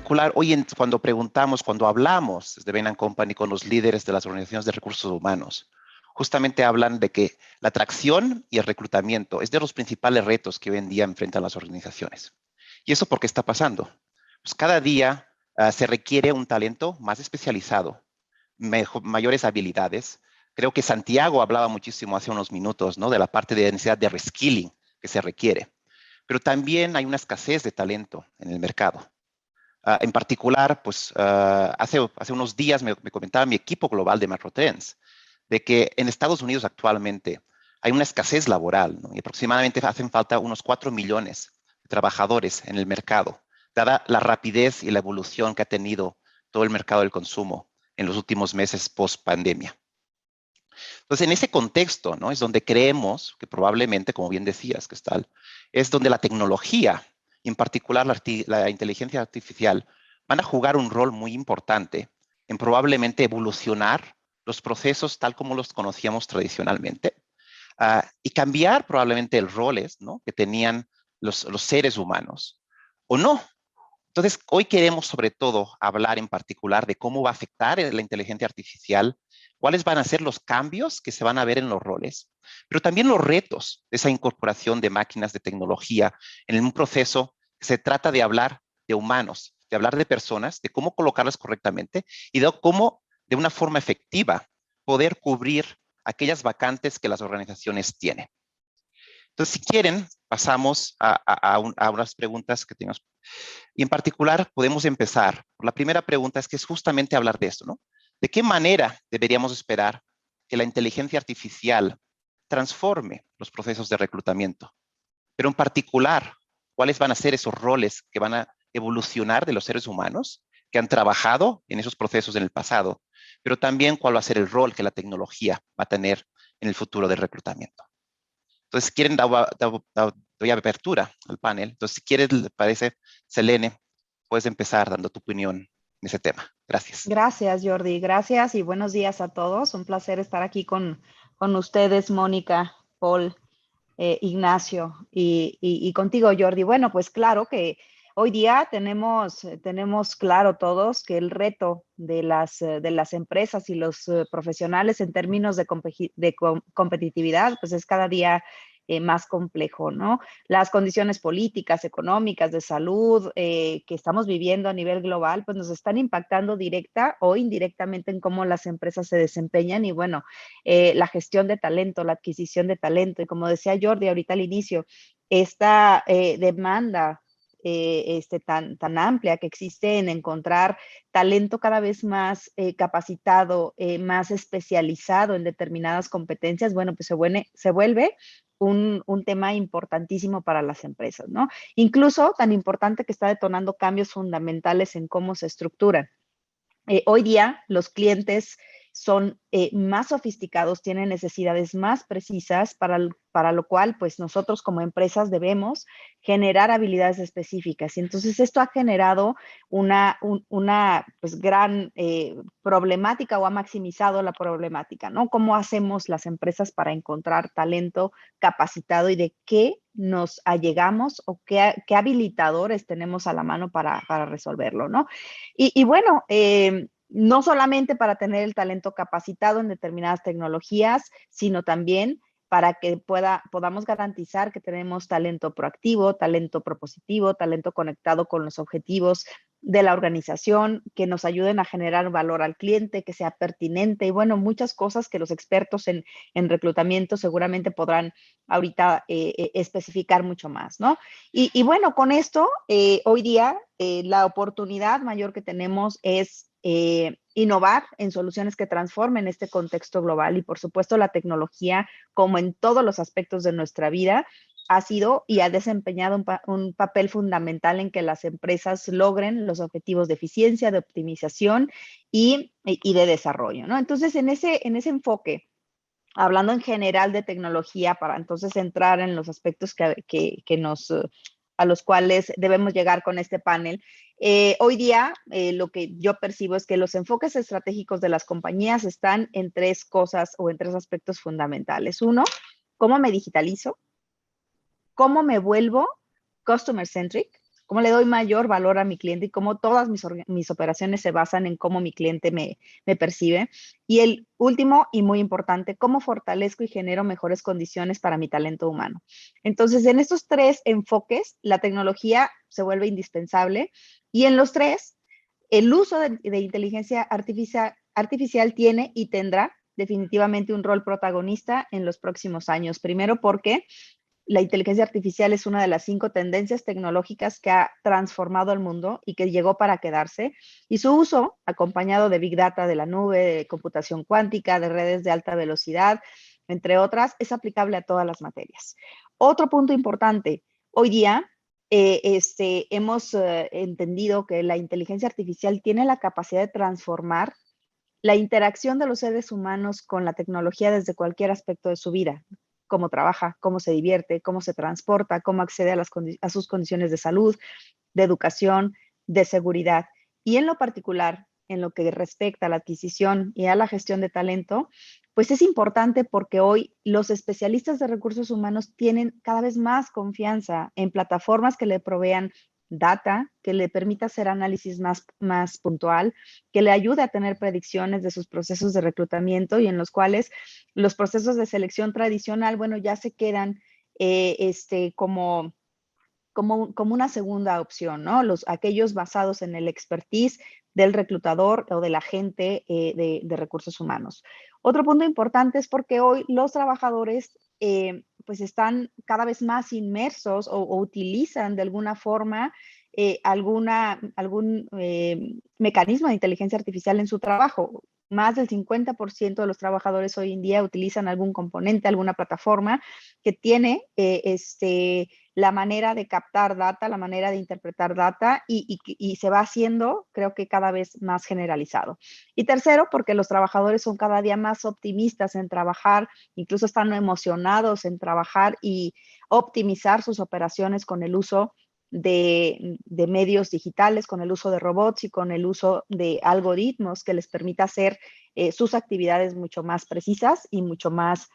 particular, cuando preguntamos, cuando hablamos de Bain & Company con los líderes de las organizaciones de recursos humanos, justamente hablan de que la atracción y el reclutamiento es de los principales retos que hoy en día enfrentan las organizaciones. ¿Y eso por qué está pasando? Pues cada día se requiere un talento más especializado, mayores habilidades. Creo que Santiago hablaba muchísimo hace unos minutos, ¿no? De la parte de necesidad de reskilling que se requiere. Pero también hay una escasez de talento en el mercado. En particular, pues hace unos días me comentaba mi equipo global de Macrotrends de que en Estados Unidos actualmente hay una escasez laboral, ¿no? Y aproximadamente hacen falta unos 4 millones de trabajadores en el mercado, dada la rapidez y la evolución que ha tenido todo el mercado del consumo en los últimos meses post-pandemia. Entonces, en ese contexto, ¿no? Es donde creemos que probablemente, como bien decías, Cristal, es donde la tecnología, y en particular la inteligencia artificial, van a jugar un rol muy importante en probablemente evolucionar los procesos tal como los conocíamos tradicionalmente y cambiar probablemente los roles, ¿no? Que tenían los seres humanos, o no. Entonces, hoy queremos sobre todo hablar en particular de cómo va a afectar la inteligencia artificial, cuáles van a ser los cambios que se van a ver en los roles, pero también los retos de esa incorporación de máquinas de tecnología en un proceso que se trata de hablar de humanos, de hablar de personas, de cómo colocarlas correctamente y de cómo, de una forma efectiva, poder cubrir aquellas vacantes que las organizaciones tienen. Entonces, si quieren, pasamos a unas preguntas que tenemos. Y en particular, podemos empezar por la primera pregunta, es justamente hablar de esto, ¿no? ¿De qué manera deberíamos esperar que la inteligencia artificial transforme los procesos de reclutamiento? Pero en particular, ¿cuáles van a ser esos roles que van a evolucionar de los seres humanos que han trabajado en esos procesos en el pasado? Pero también cuál va a ser el rol que la tecnología va a tener en el futuro del reclutamiento. Entonces, si quieren, doy apertura al panel. Entonces, si quieres, le parece, Selene, puedes empezar dando tu opinión en ese tema. Gracias. Gracias, Jordi. Gracias y buenos días a todos. Un placer estar aquí con ustedes, Mónica, Paul, Ignacio y contigo, Jordi. Bueno, pues claro que hoy día tenemos claro todos que el reto de las empresas y los profesionales en términos de competitividad, pues es cada día más complejo, ¿no? Las condiciones políticas, económicas, de salud que estamos viviendo a nivel global, pues nos están impactando directa o indirectamente en cómo las empresas se desempeñan y bueno, la gestión de talento, la adquisición de talento y como decía Jordi ahorita al inicio, esta demanda tan amplia que existe en encontrar talento cada vez más capacitado, más especializado en determinadas competencias, bueno, pues se vuelve un tema importantísimo para las empresas, ¿no? Incluso tan importante que está detonando cambios fundamentales en cómo se estructuran. Hoy día los clientes son más sofisticados, tienen necesidades más precisas, para lo cual pues nosotros como empresas debemos generar habilidades específicas. Y entonces esto ha generado una pues, gran problemática o ha maximizado la problemática, ¿no? ¿Cómo hacemos las empresas para encontrar talento capacitado y de qué nos allegamos o qué habilitadores tenemos a la mano para resolverlo, ¿no? Y bueno, no solamente para tener el talento capacitado en determinadas tecnologías, sino también para que podamos garantizar que tenemos talento proactivo, talento propositivo, talento conectado con los objetivos de la organización, que nos ayuden a generar valor al cliente, que sea pertinente y bueno, muchas cosas que los expertos en reclutamiento seguramente podrán ahorita especificar mucho más, ¿no? Y bueno, con esto, hoy día, la oportunidad mayor que tenemos es innovar en soluciones que transformen este contexto global y por supuesto la tecnología, como en todos los aspectos de nuestra vida, ha sido y ha desempeñado un papel fundamental en que las empresas logren los objetivos de eficiencia, de optimización y de desarrollo, ¿no? Entonces, en ese enfoque, hablando en general de tecnología, para entonces entrar en los aspectos a los cuales debemos llegar con este panel. Hoy día, lo que yo percibo es que los enfoques estratégicos de las compañías están en tres cosas o en tres aspectos fundamentales. Uno, ¿cómo me digitalizo? ¿Cómo me vuelvo customer centric? cómo le doy mayor valor a mi cliente y cómo todas mis operaciones se basan en cómo mi cliente me percibe. Y el último y muy importante, cómo fortalezco y genero mejores condiciones para mi talento humano. Entonces, en estos tres enfoques, la tecnología se vuelve indispensable y en los tres, el uso de inteligencia artificial tiene y tendrá definitivamente un rol protagonista en los próximos años. Primero porque la inteligencia artificial es una de las 5 tendencias tecnológicas que ha transformado el mundo y que llegó para quedarse. Y su uso, acompañado de Big Data, de la nube, de computación cuántica, de redes de alta velocidad, entre otras, es aplicable a todas las materias. Otro punto importante, hoy día hemos entendido que la inteligencia artificial tiene la capacidad de transformar la interacción de los seres humanos con la tecnología desde cualquier aspecto de su vida, cómo trabaja, cómo se divierte, cómo se transporta, cómo accede a sus condiciones de salud, de educación, de seguridad. Y en lo particular, en lo que respecta a la adquisición y a la gestión de talento, pues es importante porque hoy los especialistas de recursos humanos tienen cada vez más confianza en plataformas que le provean data, que le permita hacer análisis más puntual, que le ayude a tener predicciones de sus procesos de reclutamiento y en los cuales los procesos de selección tradicional, bueno, ya se quedan como una segunda opción, ¿no? Aquellos basados en el expertise del reclutador o del agente de recursos humanos. Otro punto importante es porque hoy los trabajadores pues están cada vez más inmersos o utilizan de alguna forma algún mecanismo de inteligencia artificial en su trabajo. Más del 50% de los trabajadores hoy en día utilizan algún componente, alguna plataforma que tiene la manera de captar data, la manera de interpretar data y se va haciendo, creo que cada vez más generalizado. Y tercero, porque los trabajadores son cada día más optimistas en trabajar, incluso están emocionados en trabajar y optimizar sus operaciones con el uso de medios digitales, con el uso de robots y con el uso de algoritmos que les permita hacer sus actividades mucho más precisas y mucho más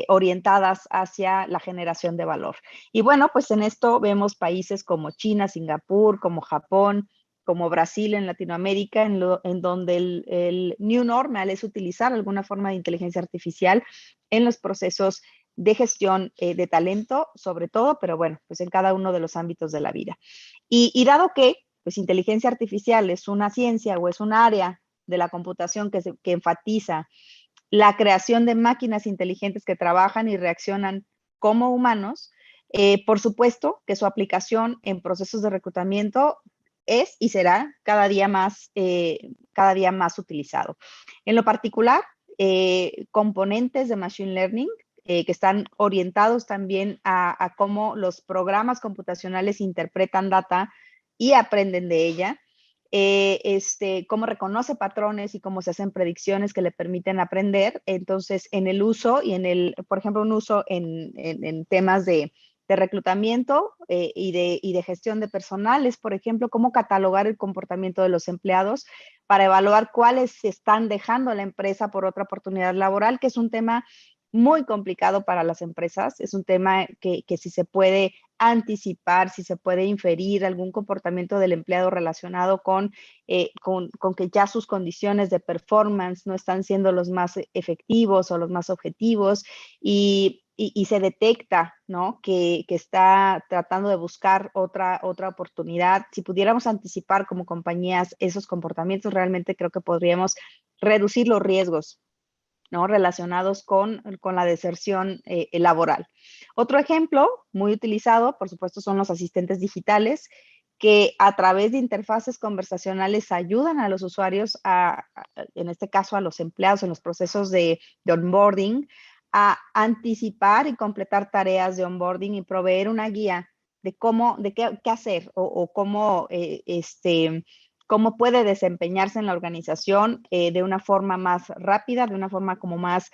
orientadas hacia la generación de valor. Y bueno, pues en esto vemos países como China, Singapur, como Japón, como Brasil en Latinoamérica, en donde el new normal es utilizar alguna forma de inteligencia artificial en los procesos de gestión de talento, sobre todo, pero bueno, pues en cada uno de los ámbitos de la vida. Y dado que pues inteligencia artificial es una ciencia o es un área de la computación que enfatiza la creación de máquinas inteligentes que trabajan y reaccionan como humanos, por supuesto que su aplicación en procesos de reclutamiento es y será cada día más utilizado. En lo particular, componentes de Machine Learning que están orientados también a cómo los programas computacionales interpretan data y aprenden de ella, cómo reconoce patrones y cómo se hacen predicciones que le permiten aprender. Entonces, en el uso y por ejemplo, un uso en temas de reclutamiento y de gestión de personal es, por ejemplo, cómo catalogar el comportamiento de los empleados para evaluar cuáles se están dejando la empresa por otra oportunidad laboral, que es un tema muy complicado para las empresas, es un tema que si se puede anticipar, si se puede inferir algún comportamiento del empleado relacionado con que ya sus condiciones de performance no están siendo los más efectivos o los más objetivos y se detecta, ¿no? que está tratando de buscar otra oportunidad. Si pudiéramos anticipar como compañías esos comportamientos, realmente creo que podríamos reducir los riesgos, ¿no? Relacionados con la deserción laboral. Otro ejemplo muy utilizado, por supuesto, son los asistentes digitales que a través de interfaces conversacionales ayudan a los usuarios, en este caso a los empleados en los procesos de onboarding, a anticipar y completar tareas de onboarding y proveer una guía de qué hacer o cómo puede desempeñarse en la organización de una forma más rápida, de una forma como más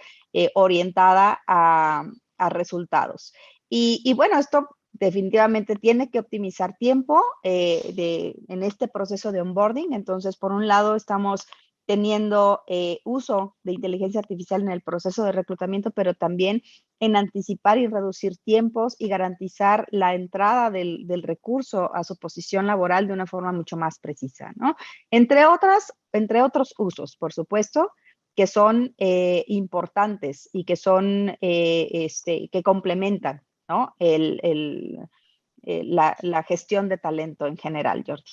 orientada a resultados. Y bueno, esto definitivamente tiene que optimizar tiempo en este proceso de onboarding. Entonces, por un lado, estamos teniendo uso de inteligencia artificial en el proceso de reclutamiento, pero también en anticipar y reducir tiempos y garantizar la entrada del recurso a su posición laboral de una forma mucho más precisa, ¿no? Entre otros usos, por supuesto, que son importantes y que son, que complementan, ¿no? La gestión de talento en general, Jordi.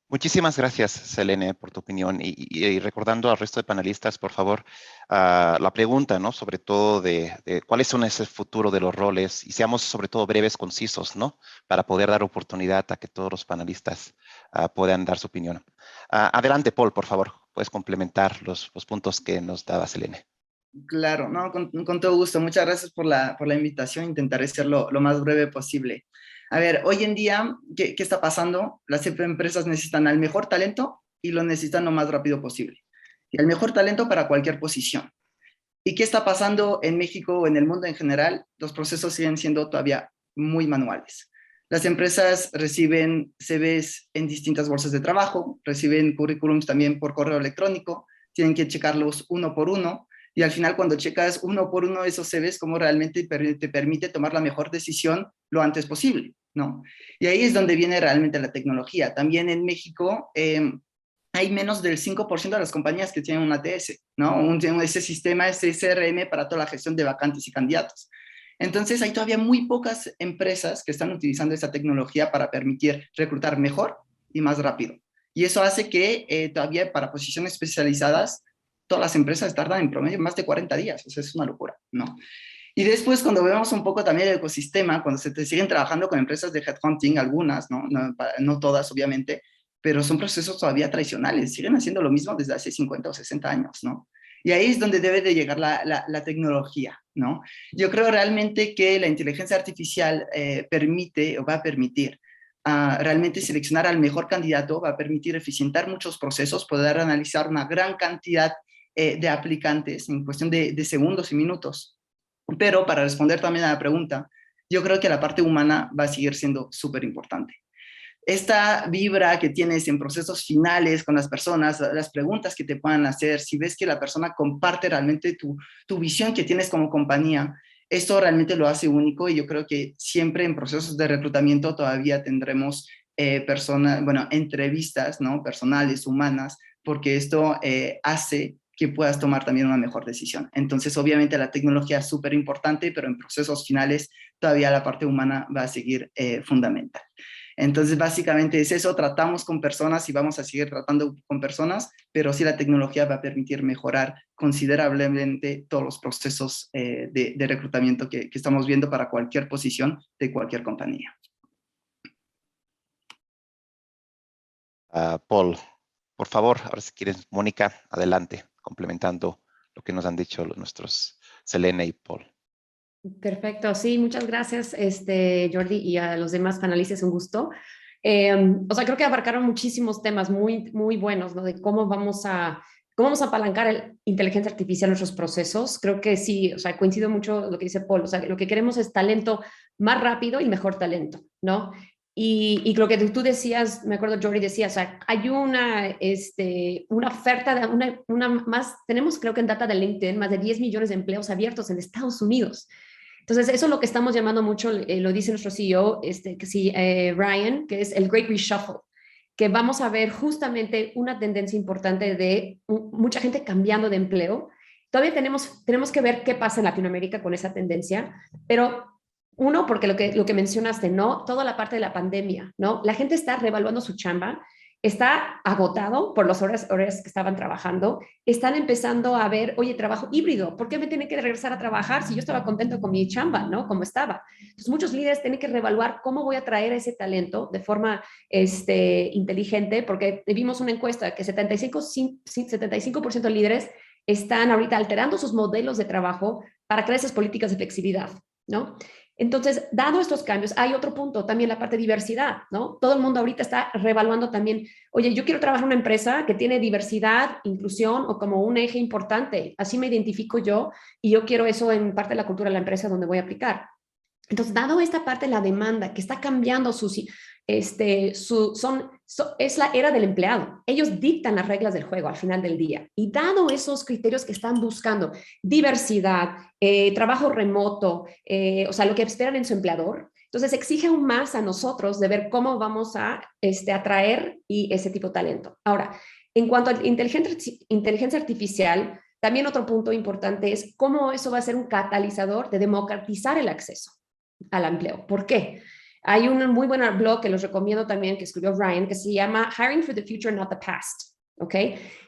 Muchísimas gracias, Selene, por tu opinión. Y recordando al resto de panelistas, por favor, la pregunta, ¿no? Sobre todo de cuáles son ese futuro de los roles, y seamos sobre todo breves, concisos, ¿no? Para poder dar oportunidad a que todos los panelistas puedan dar su opinión. Adelante, Paul, por favor. Puedes complementar los puntos que nos daba Selene. Claro, no, con todo gusto. Muchas gracias por la invitación. Intentaré ser lo más breve posible. A ver, hoy en día, ¿qué está pasando? Las empresas necesitan al mejor talento y lo necesitan lo más rápido posible. Y el mejor talento para cualquier posición. ¿Y qué está pasando en México o en el mundo en general? Los procesos siguen siendo todavía muy manuales. Las empresas reciben CVs en distintas bolsas de trabajo, reciben currículums también por correo electrónico, tienen que checarlos uno por uno, y al final cuando checas uno por uno esos CVs, cómo realmente te permite tomar la mejor decisión lo antes posible, ¿no? Y ahí es donde viene realmente la tecnología. También en México hay menos del 5% de las compañías que tienen un ATS, ¿no? Ese sistema, ese CRM para toda la gestión de vacantes y candidatos. Entonces hay todavía muy pocas empresas que están utilizando esta tecnología para permitir reclutar mejor y más rápido. Y eso hace que todavía para posiciones especializadas todas las empresas tardan en promedio más de 40 días, o sea, es una locura, ¿no? Y después, cuando vemos un poco también el ecosistema, cuando se te siguen trabajando con empresas de headhunting, algunas, no todas, obviamente, pero son procesos todavía tradicionales, siguen haciendo lo mismo desde hace 50 o 60 años, ¿no? Y ahí es donde debe de llegar la tecnología, ¿no? Yo creo realmente que la inteligencia artificial permite o va a permitir realmente seleccionar al mejor candidato, va a permitir eficientar muchos procesos, poder analizar una gran cantidad de aplicantes en cuestión de segundos y minutos. Pero para responder también a la pregunta, yo creo que la parte humana va a seguir siendo súper importante. Esta vibra que tienes en procesos finales con las personas, las preguntas que te puedan hacer, si ves que la persona comparte realmente tu visión que tienes como compañía, esto realmente lo hace único, y yo creo que siempre en procesos de reclutamiento todavía tendremos entrevistas, ¿no? Personales, humanas, porque esto hace que puedas tomar también una mejor decisión. Entonces, obviamente la tecnología es súper importante, pero en procesos finales todavía la parte humana va a seguir fundamental. Entonces, básicamente es eso, tratamos con personas y vamos a seguir tratando con personas, pero sí la tecnología va a permitir mejorar considerablemente todos los procesos de reclutamiento que estamos viendo para cualquier posición de cualquier compañía. Paul, por favor, ahora si quieres, Mónica, adelante, complementando lo que nos han dicho nuestros Selene y Paul. Perfecto, sí, muchas gracias, Jordi, y a los demás panelistas, un gusto. Creo que abarcaron muchísimos temas muy, muy buenos, ¿no? De cómo vamos a apalancar la inteligencia artificial en nuestros procesos. Creo que sí, coincido mucho lo que dice Paul, lo que queremos es talento más rápido y mejor talento, ¿no? Y lo que tú decías, me acuerdo, Jordi decía, hay una oferta, tenemos creo que en data de LinkedIn, más de 10 millones de empleos abiertos en Estados Unidos. Entonces, eso es lo que estamos llamando mucho, lo dice nuestro CEO, Ryan, que es el Great Reshuffle, que vamos a ver justamente una tendencia importante de mucha gente cambiando de empleo. Todavía tenemos que ver qué pasa en Latinoamérica con esa tendencia, pero uno, porque lo que mencionaste, ¿no? Toda la parte de la pandemia, ¿no? La gente está reevaluando su chamba, está agotado por las horas que estaban trabajando, están empezando a ver, oye, trabajo híbrido, ¿por qué me tienen que regresar a trabajar si yo estaba contento con mi chamba, ¿no? Como estaba. Entonces, muchos líderes tienen que reevaluar cómo voy a traer ese talento de forma inteligente, porque vimos una encuesta que 75% de líderes están ahorita alterando sus modelos de trabajo para crear esas políticas de flexibilidad, ¿no? Entonces, dado estos cambios, hay otro punto, también la parte de diversidad, ¿no? Todo el mundo ahorita está reevaluando también, oye, yo quiero trabajar en una empresa que tiene diversidad, inclusión o como un eje importante, así me identifico yo y yo quiero eso en parte de la cultura de la empresa donde voy a aplicar. Entonces, dado esta parte de la demanda que está cambiando es la era del empleado. Ellos dictan las reglas del juego al final del día. Y dado esos criterios que están buscando, diversidad, trabajo remoto, o sea, lo que esperan en su empleador, entonces exige aún más a nosotros de ver cómo vamos a atraer ese tipo de talento. Ahora, en cuanto a inteligencia artificial, también otro punto importante es cómo eso va a ser un catalizador de democratizar el acceso al empleo. ¿Por qué? Hay un muy buen blog que los recomiendo también, que escribió Ryan, que se llama Hiring for the Future, Not the Past. ¿Ok?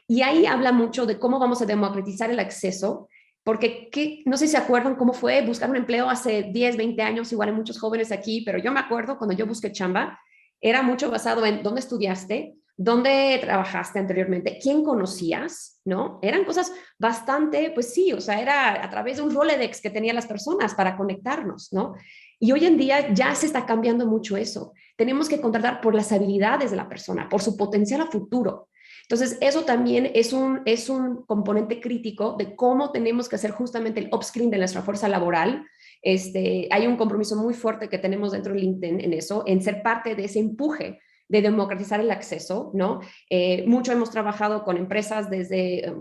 Y ahí habla mucho de cómo vamos a democratizar el acceso, porque no sé si se acuerdan cómo fue buscar un empleo hace 10, 20 años, igual hay muchos jóvenes aquí, pero yo me acuerdo cuando yo busqué chamba, era mucho basado en dónde estudiaste, dónde trabajaste anteriormente, quién conocías, ¿no? Eran cosas bastante, pues sí, o sea, era a través de un Rolodex que tenían las personas para conectarnos, ¿no? Y hoy en día ya se está cambiando mucho eso. Tenemos que contratar por las habilidades de la persona, por su potencial a futuro. Entonces, eso también es un componente crítico de cómo tenemos que hacer justamente el upskilling de nuestra fuerza laboral. Hay un compromiso muy fuerte que tenemos dentro de LinkedIn en eso, en ser parte de ese empuje de democratizar el acceso, ¿no? Mucho hemos trabajado con empresas desde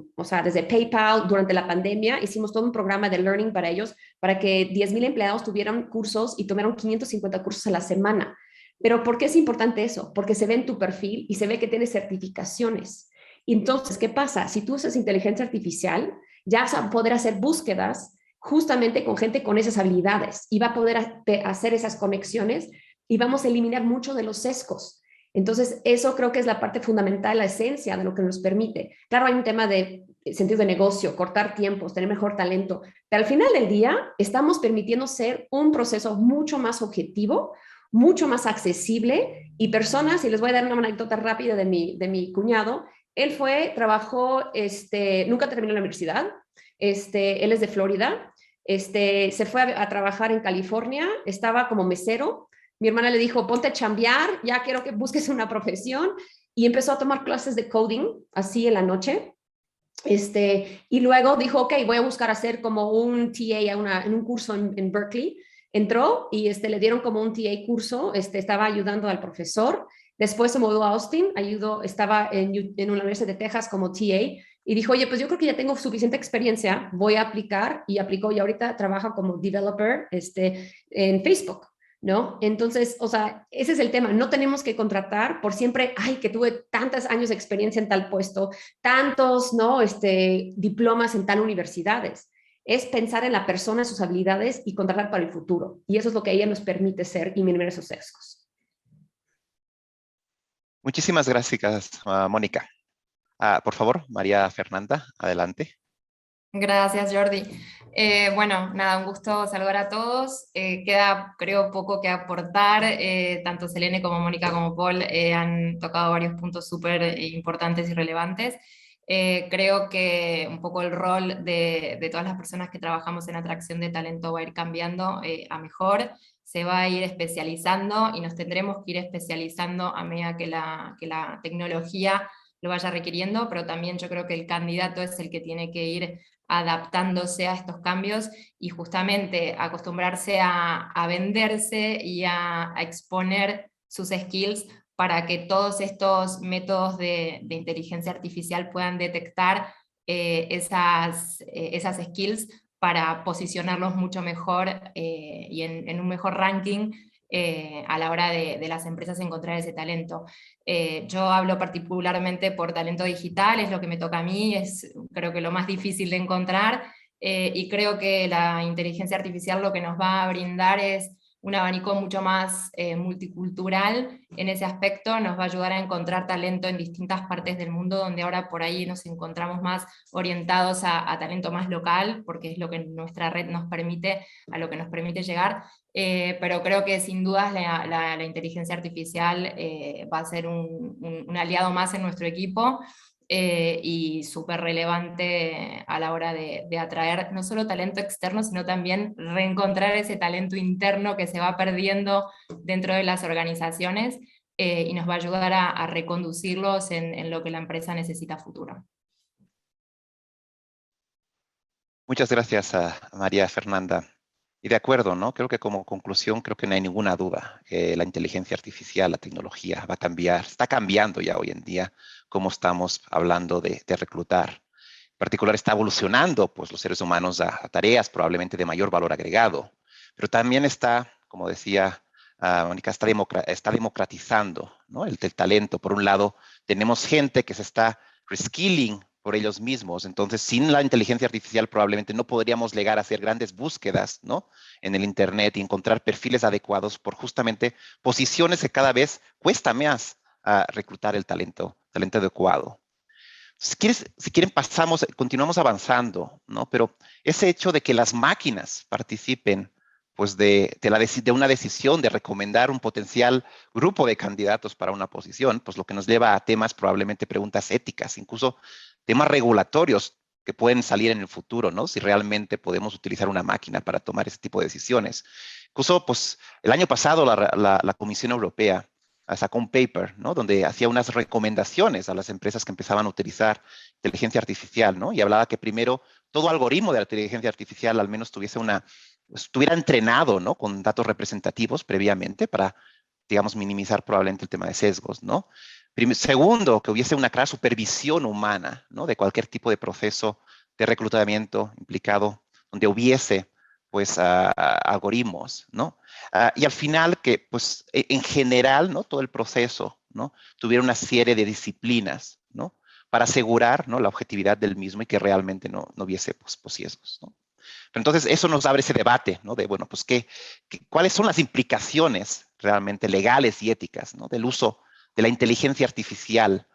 PayPal durante la pandemia, hicimos todo un programa de learning para ellos, para que 10,000 empleados tuvieran cursos y tomaron 550 cursos a la semana. Pero ¿por qué es importante eso? Porque se ve en tu perfil y se ve que tienes certificaciones. Y entonces, ¿qué pasa? Si tú usas inteligencia artificial, ya vas a poder hacer búsquedas justamente con gente con esas habilidades y va a poder hacer esas conexiones y vamos a eliminar mucho de los sesgos. Entonces, eso creo que es la parte fundamental, la esencia de lo que nos permite. Claro, hay un tema de sentido de negocio, cortar tiempos, tener mejor talento, pero al final del día estamos permitiendo ser un proceso mucho más objetivo, mucho más accesible y personas, y les voy a dar una anécdota rápida de mi cuñado, él trabajó, nunca terminó la universidad, él es de Florida, se fue a trabajar en California, estaba como mesero. Mi hermana le dijo, ponte a chambear, ya quiero que busques una profesión, y empezó a tomar clases de coding, así en la noche, y luego dijo, ok, voy a buscar hacer como un TA en un curso en Berkeley. Entró y le dieron como un TA curso, estaba ayudando al profesor. Después se mudó a Austin, estaba en una universidad de Texas como TA y dijo, oye, pues yo creo que ya tengo suficiente experiencia, voy a aplicar, y aplicó y ahorita trabaja como developer en Facebook, ¿no? Entonces, o sea, ese es el tema, no tenemos que contratar por siempre, ay, que tuve tantos años de experiencia en tal puesto, tantos, ¿no? Diplomas en tal universidades. Es pensar en la persona, en sus habilidades y contratar para el futuro. Y eso es lo que ella nos permite ser y minimizar esos sesgos. Muchísimas gracias, Mónica. Por favor, María Fernanda, adelante. Gracias, Jordi. Bueno, nada, un gusto saludar a todos. Queda, creo, poco que aportar. Tanto Selene como Mónica como Paul han tocado varios puntos súper importantes y relevantes. Creo que un poco el rol de todas las personas que trabajamos en atracción de talento va a ir cambiando a mejor, se va a ir especializando y nos tendremos que ir especializando a medida que la tecnología lo vaya requiriendo, pero también yo creo que el candidato es el que tiene que ir adaptándose a estos cambios y justamente acostumbrarse a venderse y a exponer sus skills para que todos estos métodos de inteligencia artificial puedan detectar esas skills para posicionarlos mucho mejor y en un mejor ranking a la hora de las empresas encontrar ese talento. Yo hablo particularmente por talento digital, es lo que me toca a mí, es creo que lo más difícil de encontrar, y creo que la inteligencia artificial lo que nos va a brindar es un abanico mucho más multicultural en ese aspecto, nos va a ayudar a encontrar talento en distintas partes del mundo, donde ahora por ahí nos encontramos más orientados a talento más local, porque es lo que nuestra red nos permite, a lo que nos permite llegar, pero creo que sin dudas la inteligencia artificial va a ser un aliado más en nuestro equipo, y súper relevante a la hora de atraer no solo talento externo, sino también reencontrar ese talento interno que se va perdiendo dentro de las organizaciones, y nos va a ayudar a reconducirlos en lo que la empresa necesita a futuro. Muchas gracias a María Fernanda. Y de acuerdo, ¿no? Creo que como conclusión, creo que no hay ninguna duda que la inteligencia artificial, la tecnología va a cambiar, está cambiando ya hoy en día cómo estamos hablando de reclutar. En particular está evolucionando pues, los seres humanos a tareas probablemente de mayor valor agregado, pero también está, como decía Mónica, está democratizando, ¿no? el talento. Por un lado, tenemos gente que se está reskilling por ellos mismos. Entonces, sin la inteligencia artificial probablemente no podríamos llegar a hacer grandes búsquedas, ¿no? En el Internet y encontrar perfiles adecuados por justamente posiciones que cada vez cuesta más reclutar el talento adecuado. Si quieren, continuamos avanzando, ¿no? Pero ese hecho de que las máquinas participen pues de una decisión de recomendar un potencial grupo de candidatos para una posición, pues lo que nos lleva a temas, probablemente preguntas éticas, incluso temas regulatorios que pueden salir en el futuro, ¿no? Si realmente podemos utilizar una máquina para tomar ese tipo de decisiones. Incluso, pues, el año pasado la Comisión Europea sacó un paper, ¿no? Donde hacía unas recomendaciones a las empresas que empezaban a utilizar inteligencia artificial, ¿no? Y hablaba que primero todo algoritmo de la inteligencia artificial al menos estuviera entrenado, ¿no? Con datos representativos previamente para, digamos, minimizar probablemente el tema de sesgos, ¿no? Segundo, que hubiese una clara supervisión humana, ¿no? De cualquier tipo de proceso de reclutamiento implicado, donde hubiese, pues, algoritmos, ¿no? Y al final, que, pues, en general, ¿no? Todo el proceso, ¿no? Tuviera una serie de disciplinas, ¿no? Para asegurar, ¿no? La objetividad del mismo y que realmente no hubiese, pues, sesgos, ¿no? Pero entonces, eso nos abre ese debate, ¿no? De, bueno, pues, ¿cuáles son las implicaciones realmente legales y éticas, ¿no? Del uso de la inteligencia artificial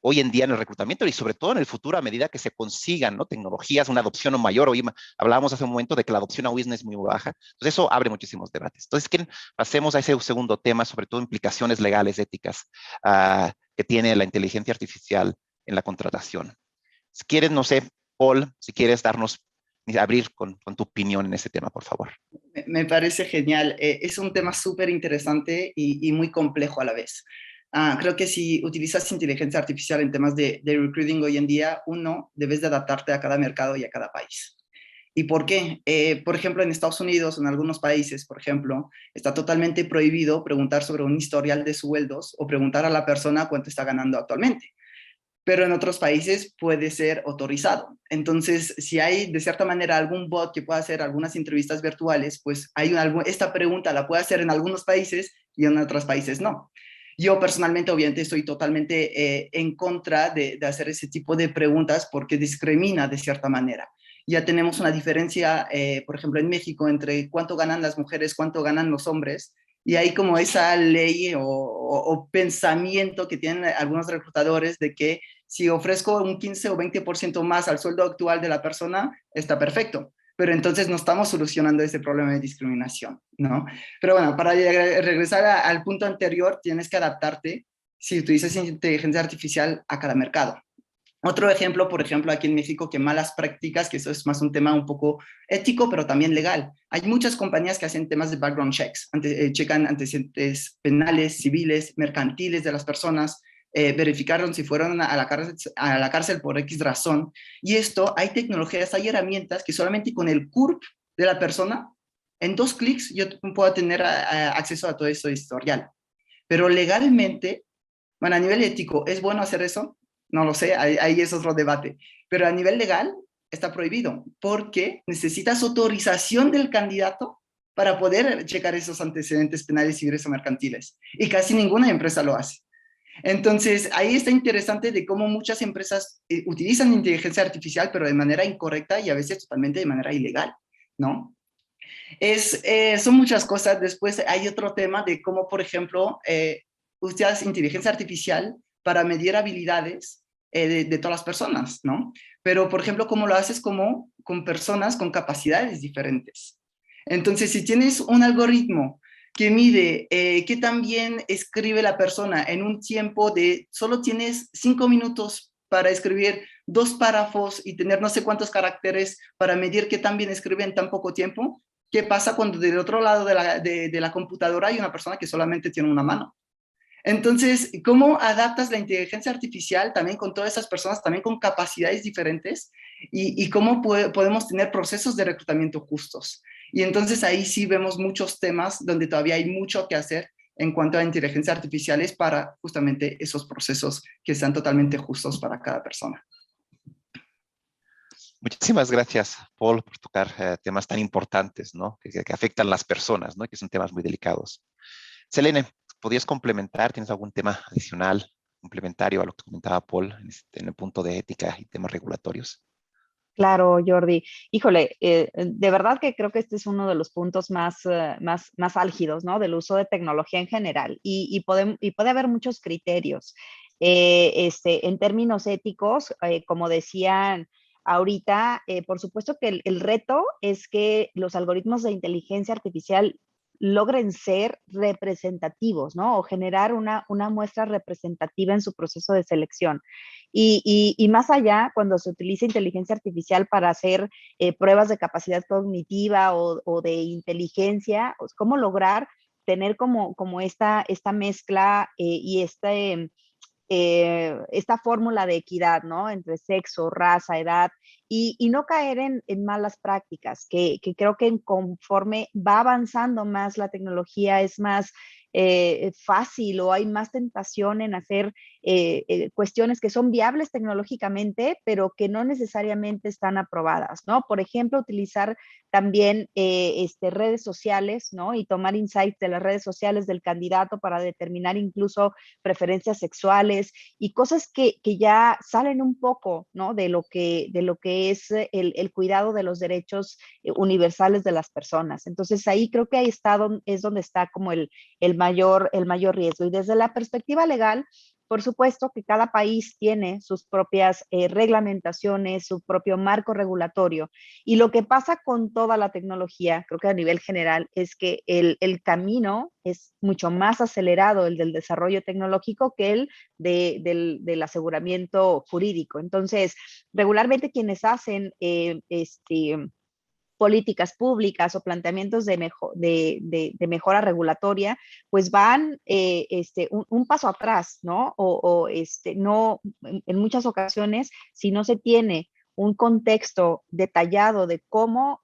hoy en día en el reclutamiento y sobre todo en el futuro a medida que se consigan, ¿no? Tecnologías, una adopción mayor. Hoy hablábamos hace un momento de que la adopción aún es muy baja. Entonces, eso abre muchísimos debates. Entonces, pasemos a ese segundo tema, sobre todo implicaciones legales, éticas, que tiene la inteligencia artificial en la contratación. Si quieres, no sé, Paul, si quieres abrir con tu opinión en ese tema, por favor. Me parece genial. Es un tema súper interesante y muy complejo a la vez. Creo que si utilizas inteligencia artificial en temas de recruiting hoy en día, debes de adaptarte a cada mercado y a cada país. ¿Y por qué? Por ejemplo, en Estados Unidos, en algunos países, por ejemplo, está totalmente prohibido preguntar sobre un historial de sueldos o preguntar a la persona cuánto está ganando actualmente. Pero en otros países puede ser autorizado. Entonces, si hay de cierta manera algún bot que pueda hacer algunas entrevistas virtuales, pues esta pregunta la puede hacer en algunos países y en otros países no. Yo personalmente, obviamente, estoy totalmente en contra de hacer ese tipo de preguntas porque discrimina de cierta manera. Ya tenemos una diferencia, por ejemplo, en México, entre cuánto ganan las mujeres, cuánto ganan los hombres, y hay como esa ley o pensamiento que tienen algunos reclutadores de que si ofrezco un 15 o 20% más al sueldo actual de la persona, está perfecto. Pero entonces no estamos solucionando ese problema de discriminación, ¿no? Pero bueno, para regresar al punto anterior, tienes que adaptarte si utilizas inteligencia artificial a cada mercado. Otro ejemplo, por ejemplo, aquí en México, que malas prácticas, que eso es más un tema un poco ético, pero también legal. Hay muchas compañías que hacen temas de background checks, checan antecedentes penales, civiles, mercantiles de las personas, verificaron si fueron a la cárcel por X razón. Y esto, hay tecnologías, hay herramientas que solamente con el CURP de la persona, en 2 clics yo puedo tener acceso a todo eso historial. Pero legalmente, bueno, a nivel ético, ¿es bueno hacer eso? No lo sé, ahí es otro debate. Pero a nivel legal está prohibido porque necesitas autorización del candidato para poder checar esos antecedentes penales, civiles o mercantiles. Y casi ninguna empresa lo hace. Entonces, ahí está interesante de cómo muchas empresas utilizan inteligencia artificial, pero de manera incorrecta y a veces totalmente de manera ilegal, ¿no? Son muchas cosas. Después hay otro tema de cómo, por ejemplo, usas inteligencia artificial para medir habilidades de todas las personas, ¿no? Pero, por ejemplo, ¿cómo lo haces con personas con capacidades diferentes? Entonces, si tienes un algoritmo que mide qué tan bien escribe la persona en un tiempo de solo tienes 5 minutos para escribir 2 párrafos y tener no sé cuántos caracteres para medir qué tan bien escribe en tan poco tiempo, ¿qué pasa cuando del otro lado de la computadora hay una persona que solamente tiene una mano? Entonces, ¿cómo adaptas la inteligencia artificial también con todas esas personas, también con capacidades diferentes? Y cómo podemos tener procesos de reclutamiento justos. Y entonces ahí sí vemos muchos temas donde todavía hay mucho que hacer en cuanto a inteligencia artificiales para justamente esos procesos que sean totalmente justos para cada persona. Muchísimas gracias, Paul, por tocar temas tan importantes, ¿no? Que afectan a las personas, ¿no? Que son temas muy delicados. Selene, ¿podrías complementar? ¿Tienes algún tema adicional, complementario a lo que comentaba Paul en el punto de ética y temas regulatorios? Claro, Jordi. Híjole, de verdad que creo que este es uno de los puntos más álgidos, ¿no? Del uso de tecnología en general. Y puede haber muchos criterios. En términos éticos, como decían ahorita, por supuesto que el reto es que los algoritmos de inteligencia artificial logren ser representativos, ¿no? O generar una muestra representativa en su proceso de selección. Y más allá, cuando se utiliza inteligencia artificial para hacer pruebas de capacidad cognitiva o de inteligencia, pues, ¿cómo lograr tener como esta mezcla y esta fórmula de equidad, ¿no? Entre sexo, raza, edad, y no caer en malas prácticas, que creo que conforme va avanzando más la tecnología es más fácil o hay más tentación en hacer cuestiones que son viables tecnológicamente, pero que no necesariamente están aprobadas, ¿no? Por ejemplo, utilizar también redes sociales, ¿no? Y tomar insights de las redes sociales del candidato para determinar incluso preferencias sexuales y cosas que ya salen un poco, ¿no? De lo que es el cuidado de los derechos universales de las personas. Entonces ahí creo que es donde está como el mayor riesgo. Y desde la perspectiva legal, por supuesto que cada país tiene sus propias reglamentaciones, su propio marco regulatorio. Y lo que pasa con toda la tecnología, creo que a nivel general, es que el camino es mucho más acelerado, el del desarrollo tecnológico, que el del aseguramiento jurídico. Entonces, regularmente quienes hacen políticas públicas o planteamientos de mejora regulatoria, pues van un paso atrás, ¿no? No, en muchas ocasiones, si no se tiene un contexto detallado de cómo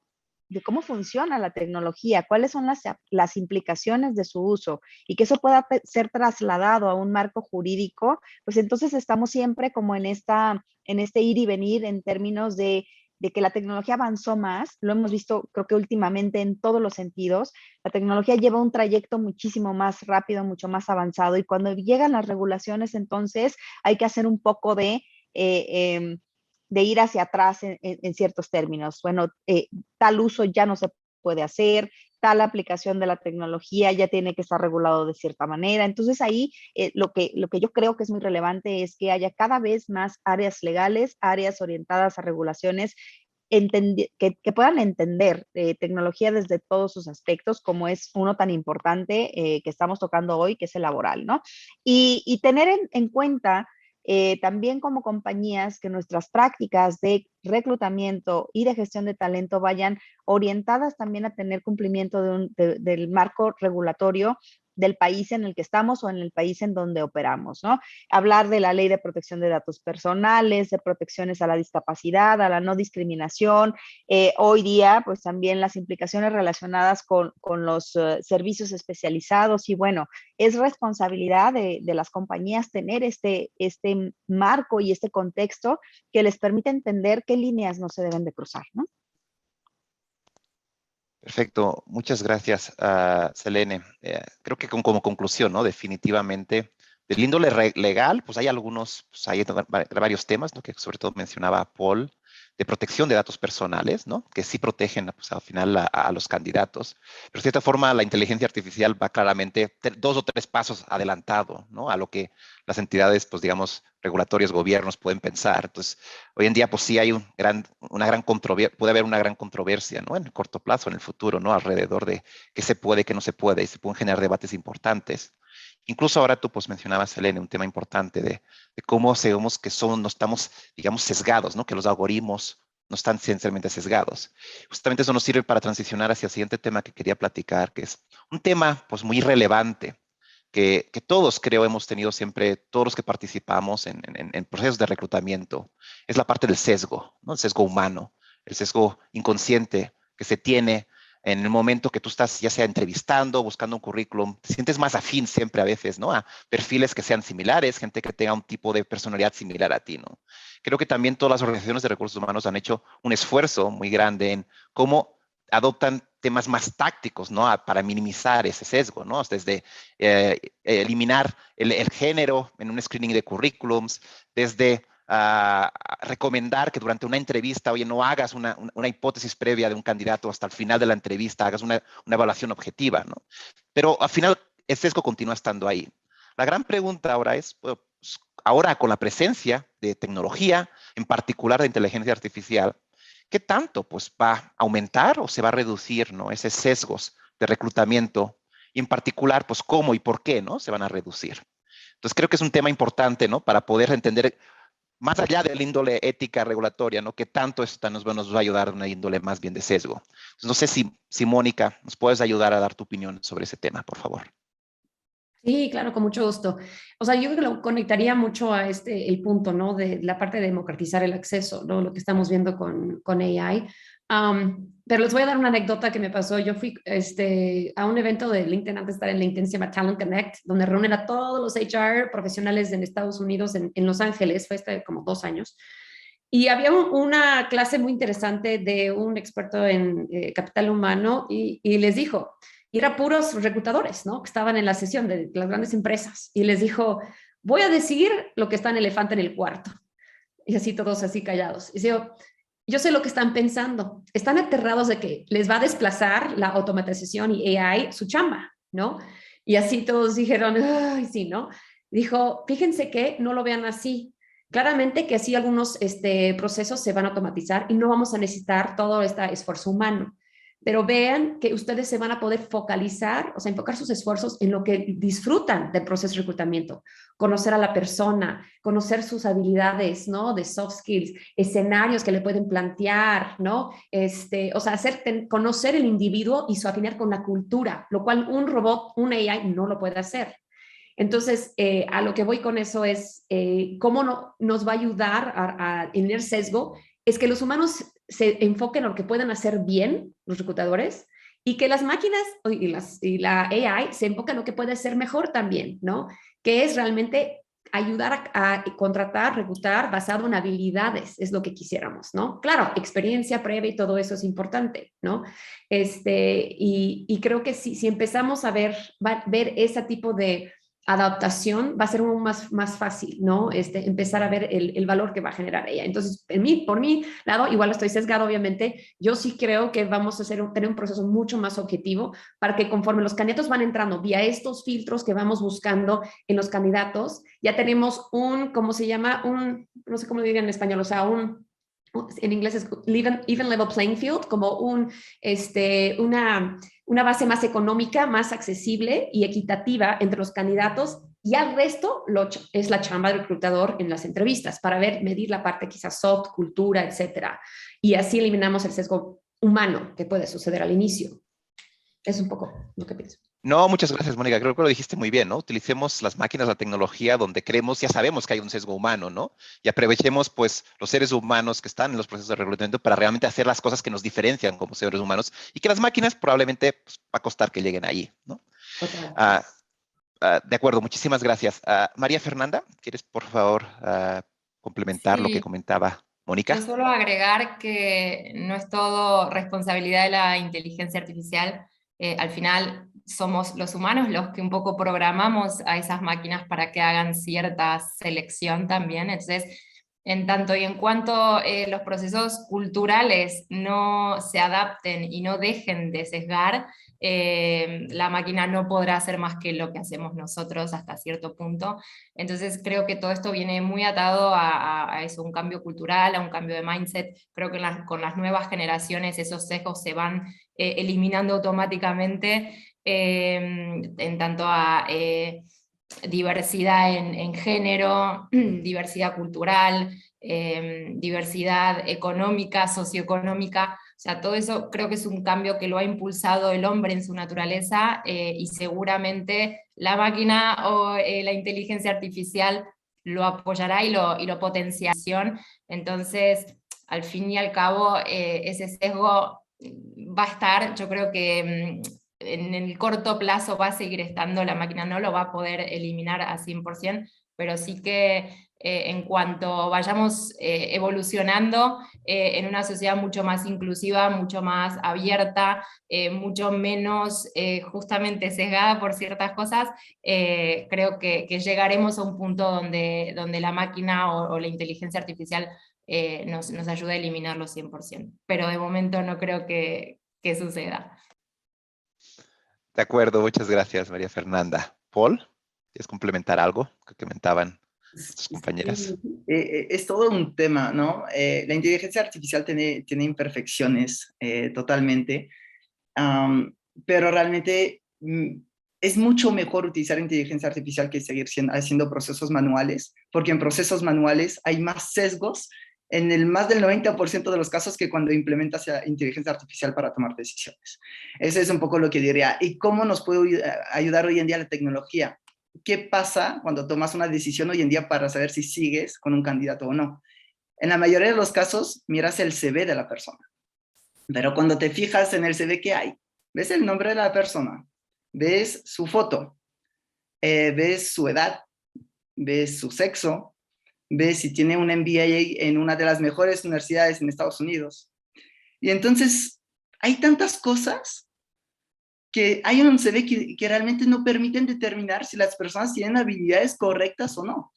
funciona la tecnología, cuáles son las implicaciones de su uso y que eso pueda ser trasladado a un marco jurídico, pues entonces estamos siempre como en este ir y venir en términos de que la tecnología avanzó más, lo hemos visto creo que últimamente en todos los sentidos, la tecnología lleva un trayecto muchísimo más rápido, mucho más avanzado y cuando llegan las regulaciones entonces hay que hacer un poco de ir hacia atrás en ciertos términos. Bueno, tal uso ya no se puede hacer, tal aplicación de la tecnología ya tiene que estar regulado de cierta manera. Entonces ahí lo que yo creo que es muy relevante es que haya cada vez más áreas legales, áreas orientadas a regulaciones que puedan entender tecnología desde todos sus aspectos, como es uno tan importante que estamos tocando hoy, que es el laboral, ¿no? Y tener en cuenta también como compañías que nuestras prácticas de reclutamiento y de gestión de talento vayan orientadas también a tener cumplimiento del marco regulatorio del país en el que estamos o en el país en donde operamos, ¿no? Hablar de la ley de protección de datos personales, de protecciones a la discapacidad, a la no discriminación. Hoy día, pues también las implicaciones relacionadas con los servicios especializados y bueno, es responsabilidad de las compañías tener este marco y este contexto que les permite entender qué líneas no se deben de cruzar, ¿no? Perfecto, muchas gracias, Selene. Creo que como conclusión, ¿no? Definitivamente, del índole legal, pues hay hay varios temas, ¿no? Que sobre todo mencionaba Paul, de protección de datos personales, ¿no? Que sí protegen, pues, al final a los candidatos. Pero de cierta forma, la inteligencia artificial va claramente 2 o 3 pasos adelantado, ¿no? A lo que las entidades, pues digamos, regulatorios, gobiernos pueden pensar. Entonces, hoy en día, pues sí hay una gran controversia, puede haber una gran controversia, ¿no? En el corto plazo, en el futuro, ¿no? Alrededor de qué se puede, qué no se puede, y se pueden generar debates importantes. Incluso ahora tú, pues, mencionabas, Selene, un tema importante de cómo sabemos que no estamos, digamos, sesgados, ¿no? Que los algoritmos no están esencialmente sesgados. Justamente eso nos sirve para transicionar hacia el siguiente tema que quería platicar, que es un tema, pues, muy relevante, que todos creo hemos tenido siempre, todos los que participamos en procesos de reclutamiento, es la parte del sesgo, ¿no? El sesgo humano, el sesgo inconsciente que se tiene en el momento que tú estás ya sea entrevistando, buscando un currículum, te sientes más afín siempre a veces, ¿no? A perfiles que sean similares, gente que tenga un tipo de personalidad similar a ti, ¿no? Creo que también todas las organizaciones de recursos humanos han hecho un esfuerzo muy grande en cómo adoptan temas más tácticos, ¿no? Para minimizar ese sesgo, ¿no? Desde eliminar el género en un screening de currículums, desde recomendar que durante una entrevista, oye, no hagas una hipótesis previa de un candidato hasta el final de la entrevista, hagas una evaluación objetiva, ¿no? Pero al final el sesgo continúa estando ahí. La gran pregunta ahora es, pues, ahora con la presencia de tecnología, en particular de inteligencia artificial, ¿qué tanto pues, va a aumentar o se va a reducir, ¿no? Esos sesgos de reclutamiento y en particular, pues cómo y por qué, ¿no? Se van a reducir. Entonces creo que es un tema importante, ¿no? Para poder entender más allá de la índole ética regulatoria, ¿no? Que tanto esto nos va a ayudar a una índole más bien de sesgo. Entonces, no sé si Mónica, nos puedes ayudar a dar tu opinión sobre ese tema, por favor. Sí, claro, con mucho gusto. O sea, yo creo que lo conectaría mucho a el punto, ¿no? De la parte de democratizar el acceso, ¿no? Lo que estamos viendo con AI. Pero les voy a dar una anécdota que me pasó. Yo fui a un evento de LinkedIn antes de estar en LinkedIn, se llama Talent Connect, donde reúnen a todos los HR profesionales en Estados Unidos, en Los Ángeles, fue como 2 años. Y había una clase muy interesante de un experto en capital humano y les dijo, y era puros reclutadores, ¿no? Que estaban en la sesión de las grandes empresas. Y les dijo, voy a decir lo que está en elefante en el cuarto. Y así todos así callados. Y digo, yo sé lo que están pensando. Están aterrados de que les va a desplazar la automatización y AI su chamba, ¿no? Y así todos dijeron, ay, sí, ¿no? Dijo, fíjense que no lo vean así. Claramente que así algunos procesos se van a automatizar y no vamos a necesitar todo este esfuerzo humano. Pero vean que ustedes se van a poder focalizar, o sea, enfocar sus esfuerzos en lo que disfrutan del proceso de reclutamiento, conocer a la persona, conocer sus habilidades, ¿no? De soft skills, escenarios que le pueden plantear, ¿no? O sea, conocer el individuo y su afinidad con la cultura, lo cual un robot, un AI no lo puede hacer. Entonces, a lo que voy con eso es cómo nos va a ayudar a tener sesgo, es que los humanos se enfoquen en lo que pueden hacer bien, los reclutadores, y que las máquinas y la AI se enfoquen en lo que puede ser mejor también, ¿no? Que es realmente ayudar a contratar, reclutar basado en habilidades, es lo que quisiéramos, ¿no? Claro, experiencia previa y todo eso es importante, ¿no? Y creo que si empezamos a ver ese tipo de adaptación, va a ser más fácil, ¿no? Empezar a ver el valor que va a generar ella. Entonces, por mi lado, igual estoy sesgado, obviamente, yo sí creo que vamos a tener un proceso mucho más objetivo para que conforme los candidatos van entrando vía estos filtros que vamos buscando en los candidatos, ya tenemos ¿cómo se llama? No sé cómo lo digan en español, o sea, en inglés es even level playing field, como una base más económica, más accesible y equitativa entre los candidatos, y al resto es la chamba del reclutador en las entrevistas para medir la parte quizás soft, cultura, etcétera. Y así eliminamos el sesgo humano que puede suceder al inicio. Es un poco lo que pienso. No, muchas gracias, Mónica. Creo que lo dijiste muy bien, ¿no? Utilicemos las máquinas, la tecnología donde creemos, ya sabemos que hay un sesgo humano, ¿no? Y aprovechemos, pues, los seres humanos que están en los procesos de reclutamiento para realmente hacer las cosas que nos diferencian como seres humanos y que las máquinas probablemente pues, va a costar que lleguen allí, ¿no? De acuerdo, muchísimas gracias. María Fernanda, ¿quieres, por favor, complementar lo que Sí. comentaba Mónica? Yo solo agregar que no es todo responsabilidad de la inteligencia artificial. Al final somos los humanos los que un poco programamos a esas máquinas para que hagan cierta selección también. Entonces, en tanto y en cuanto los procesos culturales no se adapten y no dejen de sesgar, la máquina no podrá hacer más que lo que hacemos nosotros hasta cierto punto. Entonces creo que todo esto viene muy atado a eso, un cambio cultural, a un cambio de mindset. Creo que con las nuevas generaciones esos sesgos se van eliminando automáticamente en tanto a diversidad en género, diversidad cultural, diversidad económica, socioeconómica. O sea, todo eso creo que es un cambio que lo ha impulsado el hombre en su naturaleza y seguramente la máquina o la inteligencia artificial lo apoyará y lo potenciará. Entonces, al fin y al cabo, ese sesgo va a estar, yo creo que en el corto plazo va a seguir estando, la máquina no lo va a poder eliminar a 100%, pero sí que en cuanto vayamos evolucionando en una sociedad mucho más inclusiva, mucho más abierta, mucho menos justamente sesgada por ciertas cosas, creo que llegaremos a un punto donde la máquina o la inteligencia artificial nos ayude a eliminarlo 100%. Pero de momento no creo que suceda. De acuerdo, muchas gracias, María Fernanda. Paul, ¿quieres complementar algo que comentaban tus compañeras? Sí, es todo un tema, ¿no? La inteligencia artificial tiene imperfecciones totalmente, pero realmente es mucho mejor utilizar inteligencia artificial que seguir haciendo procesos manuales, porque en procesos manuales hay más sesgos en el más del 90% de los casos que cuando implementas inteligencia artificial para tomar decisiones. Ese es un poco lo que diría. ¿Y cómo nos puede ayudar hoy en día la tecnología? ¿Qué pasa cuando tomas una decisión hoy en día para saber si sigues con un candidato o no? En la mayoría de los casos, miras el CV de la persona. Pero cuando te fijas en el CV que hay, ves el nombre de la persona, ves su foto, ves su edad, ves su sexo, ves si tiene un MBA en una de las mejores universidades en Estados Unidos. Y entonces hay tantas cosas que hay un CV que realmente no permiten determinar si las personas tienen habilidades correctas o no.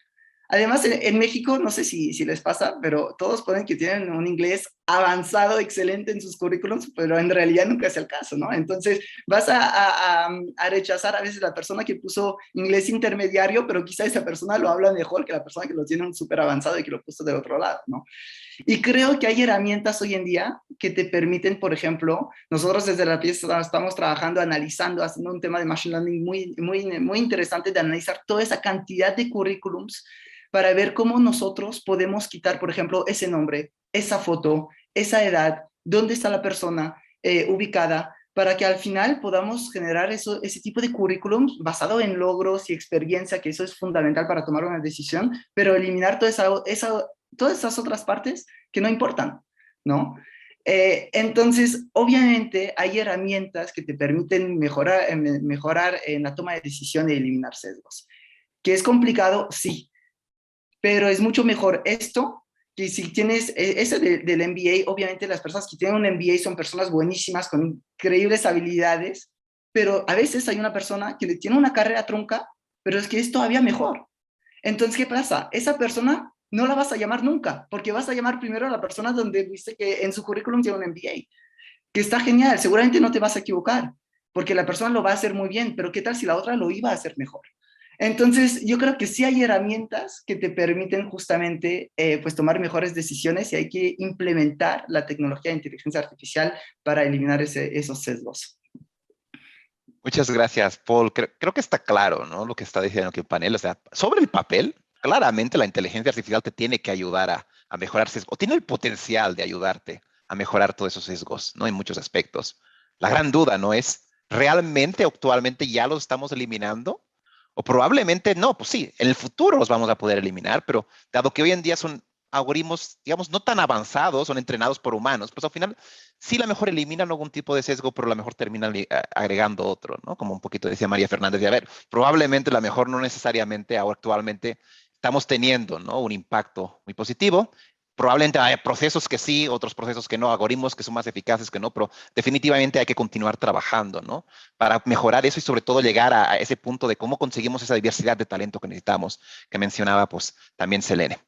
Además, en México, no sé si les pasa, pero todos ponen que tienen un inglés avanzado, excelente en sus currículums, pero en realidad nunca es el caso, ¿no? Entonces, vas a rechazar a veces la persona que puso inglés intermediario, pero quizá esa persona lo habla mejor que la persona que lo tiene un súper avanzado y que lo puso del otro lado, ¿no? Y creo que hay herramientas hoy en día que te permiten, por ejemplo, nosotros desde la pieza estamos trabajando, analizando, haciendo un tema de Machine Learning muy interesante de analizar toda esa cantidad de currículums para ver cómo nosotros podemos quitar, por ejemplo, ese nombre, esa foto, esa edad, dónde está la persona ubicada, para que al final podamos generar ese tipo de currículums basado en logros y experiencia, que eso es fundamental para tomar una decisión, pero eliminar todas esas otras partes que no importan, ¿no? Entonces, obviamente, hay herramientas que te permiten mejorar en la toma de decisión y eliminar sesgos. ¿Que es complicado? Sí, pero es mucho mejor esto que si tienes ese del MBA. Obviamente las personas que tienen un MBA son personas buenísimas, con increíbles habilidades, pero a veces hay una persona que tiene una carrera trunca, pero es que es todavía mejor. Entonces, ¿qué pasa? Esa persona no la vas a llamar nunca, porque vas a llamar primero a la persona donde viste que en su currículum tiene un MBA, que está genial, seguramente no te vas a equivocar, porque la persona lo va a hacer muy bien, pero ¿qué tal si la otra lo iba a hacer mejor? Entonces, yo creo que sí hay herramientas que te permiten justamente pues tomar mejores decisiones, y hay que implementar la tecnología de inteligencia artificial para eliminar esos sesgos. Muchas gracias, Paul. Creo que está claro, ¿no? Lo que está diciendo aquí el panel. O sea, sobre el papel, claramente la inteligencia artificial te tiene que ayudar a mejorar sesgos, o tiene el potencial de ayudarte a mejorar todos esos sesgos, ¿no? En muchos aspectos. La gran duda, ¿no? Es, ¿realmente actualmente ya los estamos eliminando? O probablemente no, pues sí, en el futuro los vamos a poder eliminar, pero dado que hoy en día son algoritmos, digamos, no tan avanzados, son entrenados por humanos, pues al final sí la mejor eliminan algún tipo de sesgo, pero la mejor terminan agregando otro, ¿no? Como un poquito decía María Fernández, de a ver, probablemente la mejor no necesariamente ahora actualmente estamos teniendo, ¿no? Un impacto muy positivo. Probablemente hay procesos que sí, otros procesos que no, algoritmos que son más eficaces que no, pero definitivamente hay que continuar trabajando, ¿no? Para mejorar eso y sobre todo llegar a ese punto de cómo conseguimos esa diversidad de talento que necesitamos, que mencionaba pues también Selene.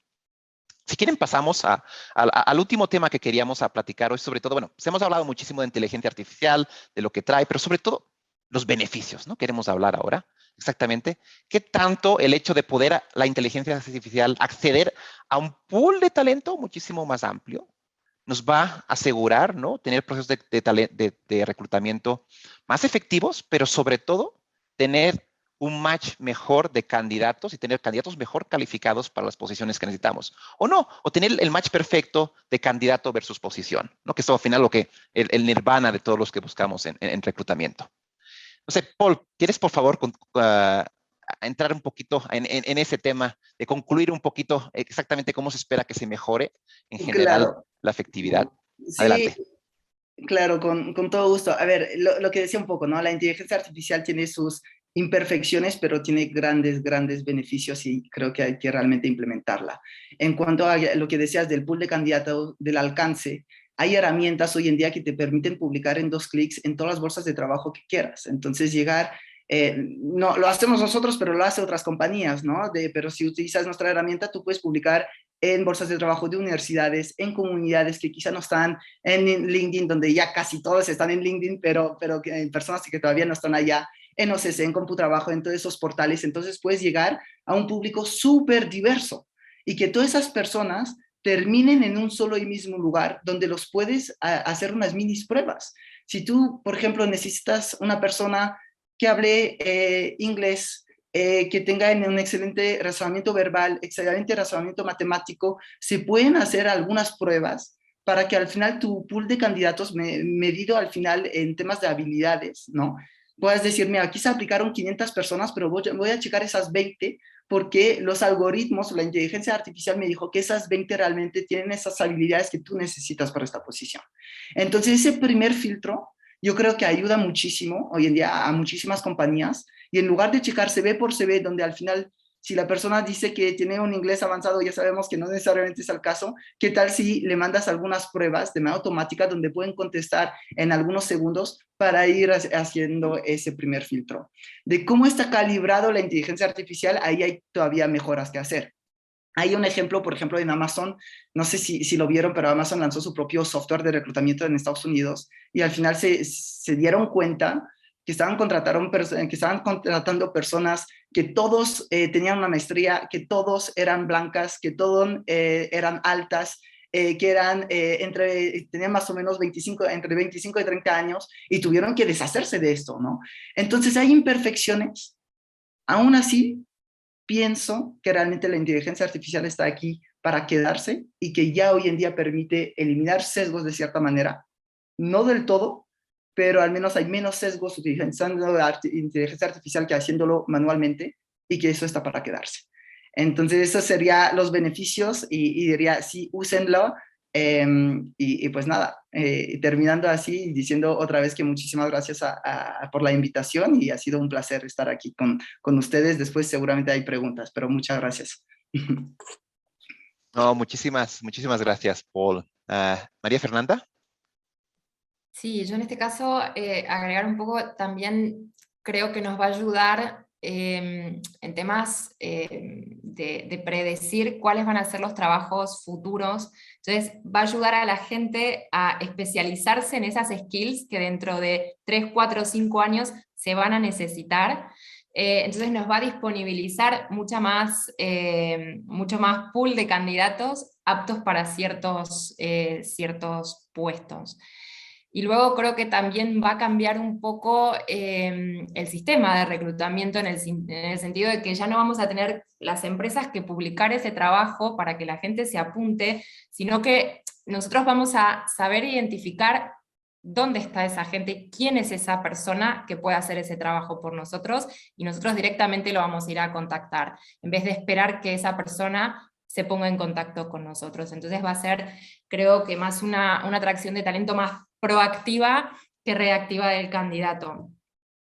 Si quieren, pasamos al último tema que queríamos platicar hoy, sobre todo, bueno, pues hemos hablado muchísimo de inteligencia artificial, de lo que trae, pero sobre todo los beneficios, ¿no? Queremos hablar ahora exactamente qué tanto el hecho de poder la inteligencia artificial acceder a un pool de talento muchísimo más amplio nos va a asegurar, ¿no? Tener procesos de reclutamiento más efectivos, pero sobre todo tener un match mejor de candidatos y tener candidatos mejor calificados para las posiciones que necesitamos. O no, o tener el match perfecto de candidato versus posición, ¿no? Que es al final lo que el nirvana de todos los que buscamos en reclutamiento. No sé, Paul, ¿quieres por favor entrar un poquito en ese tema, de concluir un poquito exactamente cómo se espera que se mejore en general Claro. la efectividad? Sí, Adelante. Claro, con todo gusto. A ver, lo que decía un poco, ¿no? La inteligencia artificial tiene sus imperfecciones, pero tiene grandes, grandes beneficios y creo que hay que realmente implementarla. En cuanto a lo que decías del pool de candidatos, del alcance, hay herramientas hoy en día que te permiten publicar en 2 clics en todas las bolsas de trabajo que quieras. Entonces, llegar, no lo hacemos nosotros, pero lo hacen otras compañías, ¿no? Pero si utilizas nuestra herramienta, tú puedes publicar en bolsas de trabajo de universidades, en comunidades que quizá no están en LinkedIn, donde ya casi todos están en LinkedIn, pero hay personas que todavía no están allá, en OCC, en CompuTrabajo, en todos esos portales. Entonces puedes llegar a un público súper diverso y que todas esas personas terminen en un solo y mismo lugar donde los puedes hacer unas mini pruebas. Si tú, por ejemplo, necesitas una persona que hable inglés, que tenga un excelente razonamiento verbal, excelente razonamiento matemático, se pueden hacer algunas pruebas para que al final tu pool de candidatos medido al final en temas de habilidades, ¿no? Puedes decirme, aquí se aplicaron 500 personas, pero voy a checar esas 20 porque los algoritmos, la inteligencia artificial me dijo que esas 20 realmente tienen esas habilidades que tú necesitas para esta posición. Entonces, ese primer filtro yo creo que ayuda muchísimo hoy en día a muchísimas compañías y en lugar de checar CV por CV, donde al final, si la persona dice que tiene un inglés avanzado, ya sabemos que no necesariamente es el caso, ¿qué tal si le mandas algunas pruebas de manera automática donde pueden contestar en algunos segundos para ir haciendo ese primer filtro? De cómo está calibrado la inteligencia artificial, ahí hay todavía mejoras que hacer. Hay un ejemplo, por ejemplo, en Amazon, no sé si lo vieron, pero Amazon lanzó su propio software de reclutamiento en Estados Unidos y al final se dieron cuenta que estaban contratando personas que todos tenían una maestría, que todos eran blancas, que todos eran altas, que tenían más o menos entre 25 y 30 años y tuvieron que deshacerse de esto, ¿no? Entonces hay imperfecciones. Aún así, pienso que realmente la inteligencia artificial está aquí para quedarse y que ya hoy en día permite eliminar sesgos de cierta manera, no del todo, pero al menos hay menos sesgos utilizando la inteligencia artificial que haciéndolo manualmente y que eso está para quedarse. Entonces, esos serían los beneficios y diría, sí, úsenlo. Pues nada, terminando así, diciendo otra vez que muchísimas gracias por la invitación y ha sido un placer estar aquí con ustedes. Después seguramente hay preguntas, pero muchas gracias. No, muchísimas gracias, Paul. María Fernanda. Sí, yo en este caso agregar un poco también creo que nos va a ayudar en temas de predecir cuáles van a ser los trabajos futuros. Entonces va a ayudar a la gente a especializarse en esas skills que dentro de 3, 4, 5 años se van a necesitar. Entonces nos va a disponibilizar mucho más pool de candidatos aptos para ciertos puestos. Y luego creo que también va a cambiar un poco el sistema de reclutamiento en el sentido de que ya no vamos a tener las empresas que publicar ese trabajo para que la gente se apunte, sino que nosotros vamos a saber identificar dónde está esa gente, quién es esa persona que puede hacer ese trabajo por nosotros, y nosotros directamente lo vamos a ir a contactar, en vez de esperar que esa persona se ponga en contacto con nosotros. Entonces va a ser, creo que más una atracción de talento más proactiva que reactiva del candidato.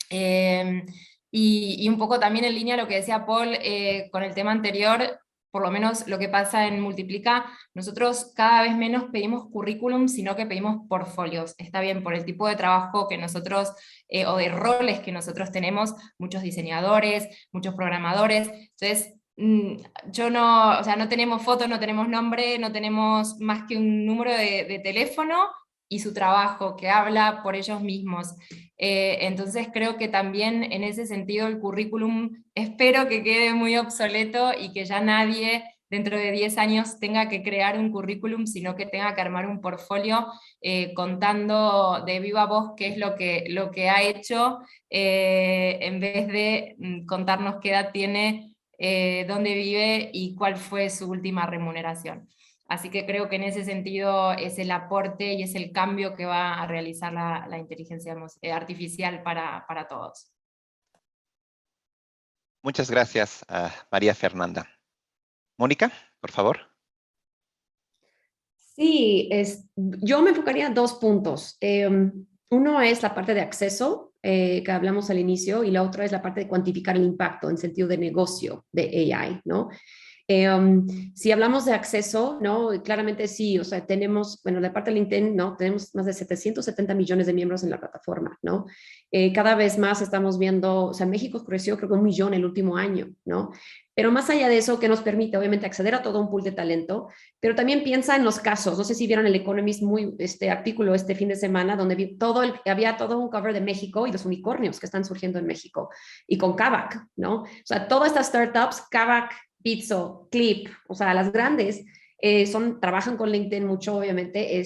Y un poco también en línea a lo que decía Paul con el tema anterior, por lo menos lo que pasa en Multiplica, nosotros cada vez menos pedimos currículum, sino que pedimos portfolios. Está bien, por el tipo de trabajo que nosotros, o de roles que nosotros tenemos, muchos diseñadores, muchos programadores, entonces yo no, o sea, no tenemos foto, no tenemos nombre, no tenemos más que un número de teléfono y su trabajo, que habla por ellos mismos. Entonces creo que también en ese sentido el currículum espero que quede muy obsoleto y que ya nadie dentro de 10 años tenga que crear un currículum, sino que tenga que armar un portfolio contando de viva voz qué es lo que ha hecho, en vez de contarnos qué edad tiene, dónde vive y cuál fue su última remuneración. Así que creo que en ese sentido es el aporte y es el cambio que va a realizar la inteligencia artificial para todos. Muchas gracias, María Fernanda. Mónica, por favor. Sí, yo me enfocaría en 2 puntos. Uno es la parte de acceso, que hablamos al inicio, y la otra es la parte de cuantificar el impacto en sentido de negocio de AI, ¿no? Si hablamos de acceso, ¿no? Claramente sí, o sea, tenemos, bueno, la parte de LinkedIn, ¿no? Tenemos más de 770 millones de miembros en la plataforma, ¿no? Cada vez más estamos viendo, o sea, México creció creo que 1 millón el último año, ¿no? Pero más allá de eso, que nos permite obviamente acceder a todo un pool de talento, pero también piensa en los casos. No sé si vieron el Economist, este artículo este fin de semana, donde había todo un cover de México y los unicornios que están surgiendo en México, y con Kavak, ¿no? O sea, todas estas startups, Kavak, Pizzo, Clip, o sea, las grandes, trabajan con LinkedIn mucho, obviamente,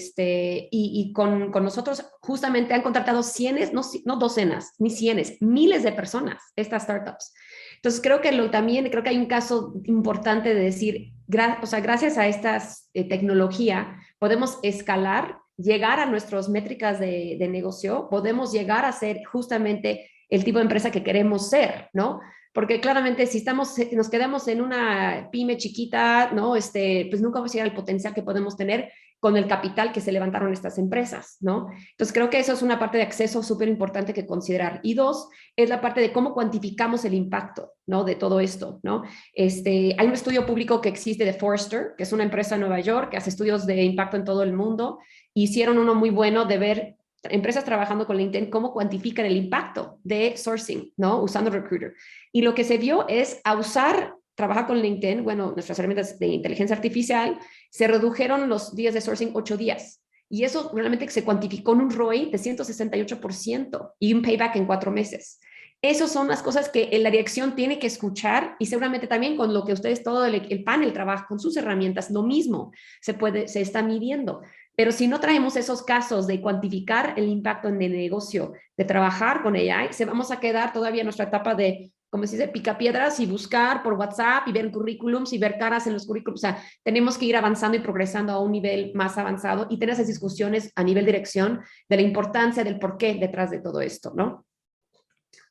y con nosotros justamente han contratado cienes, no docenas, ni cienes, miles de personas, estas startups. Entonces, también creo que hay un caso importante de decir, o sea, gracias a esta tecnología, podemos escalar, llegar a nuestras métricas de negocio, podemos llegar a ser justamente el tipo de empresa que queremos ser, ¿no? Porque claramente si nos quedamos en una pyme chiquita, ¿no? Pues nunca vamos a llegar al potencial que podemos tener con el capital que se levantaron estas empresas, ¿no? Entonces creo que eso es una parte de acceso súper importante que considerar. Y 2, es la parte de cómo cuantificamos el impacto, ¿no? De todo esto, ¿no? Hay un estudio público que existe de Forrester, que es una empresa en Nueva York que hace estudios de impacto en todo el mundo. Hicieron uno muy bueno de ver empresas trabajando con LinkedIn, cómo cuantifican el impacto de sourcing, ¿no? Usando Recruiter. Y lo que se vio es trabajar con LinkedIn, bueno, nuestras herramientas de inteligencia artificial, se redujeron los días de sourcing 8 días. Y eso realmente se cuantificó en un ROI de 168% y un payback en 4 meses. Esas son las cosas que la dirección tiene que escuchar, y seguramente también con lo que ustedes, todo el panel trabaja con sus herramientas, lo mismo se está midiendo. Pero si no traemos esos casos de cuantificar el impacto en el negocio, de trabajar con AI, vamos a quedar todavía en nuestra etapa de, como se dice, picapiedras y buscar por WhatsApp y ver currículums y ver caras en los currículums. O sea, tenemos que ir avanzando y progresando a un nivel más avanzado y tener esas discusiones a nivel dirección de la importancia del por qué detrás de todo esto, ¿no?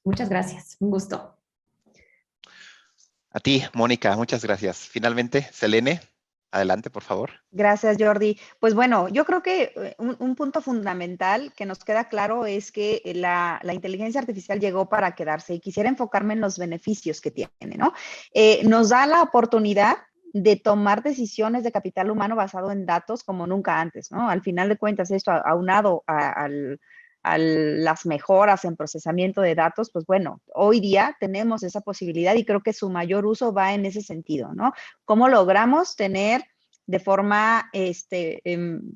Muchas gracias. Un gusto. A ti, Mónica, muchas gracias. Finalmente, Selene, adelante, por favor. Gracias, Jordi. Pues bueno, yo creo que un punto fundamental que nos queda claro es que la inteligencia artificial llegó para quedarse, y quisiera enfocarme en los beneficios que tiene, ¿no? Nos da la oportunidad de tomar decisiones de capital humano basado en datos como nunca antes, ¿no? Al final de cuentas, esto aunado a las mejoras en procesamiento de datos, pues bueno, hoy día tenemos esa posibilidad y creo que su mayor uso va en ese sentido, ¿no? ¿Cómo logramos tener de forma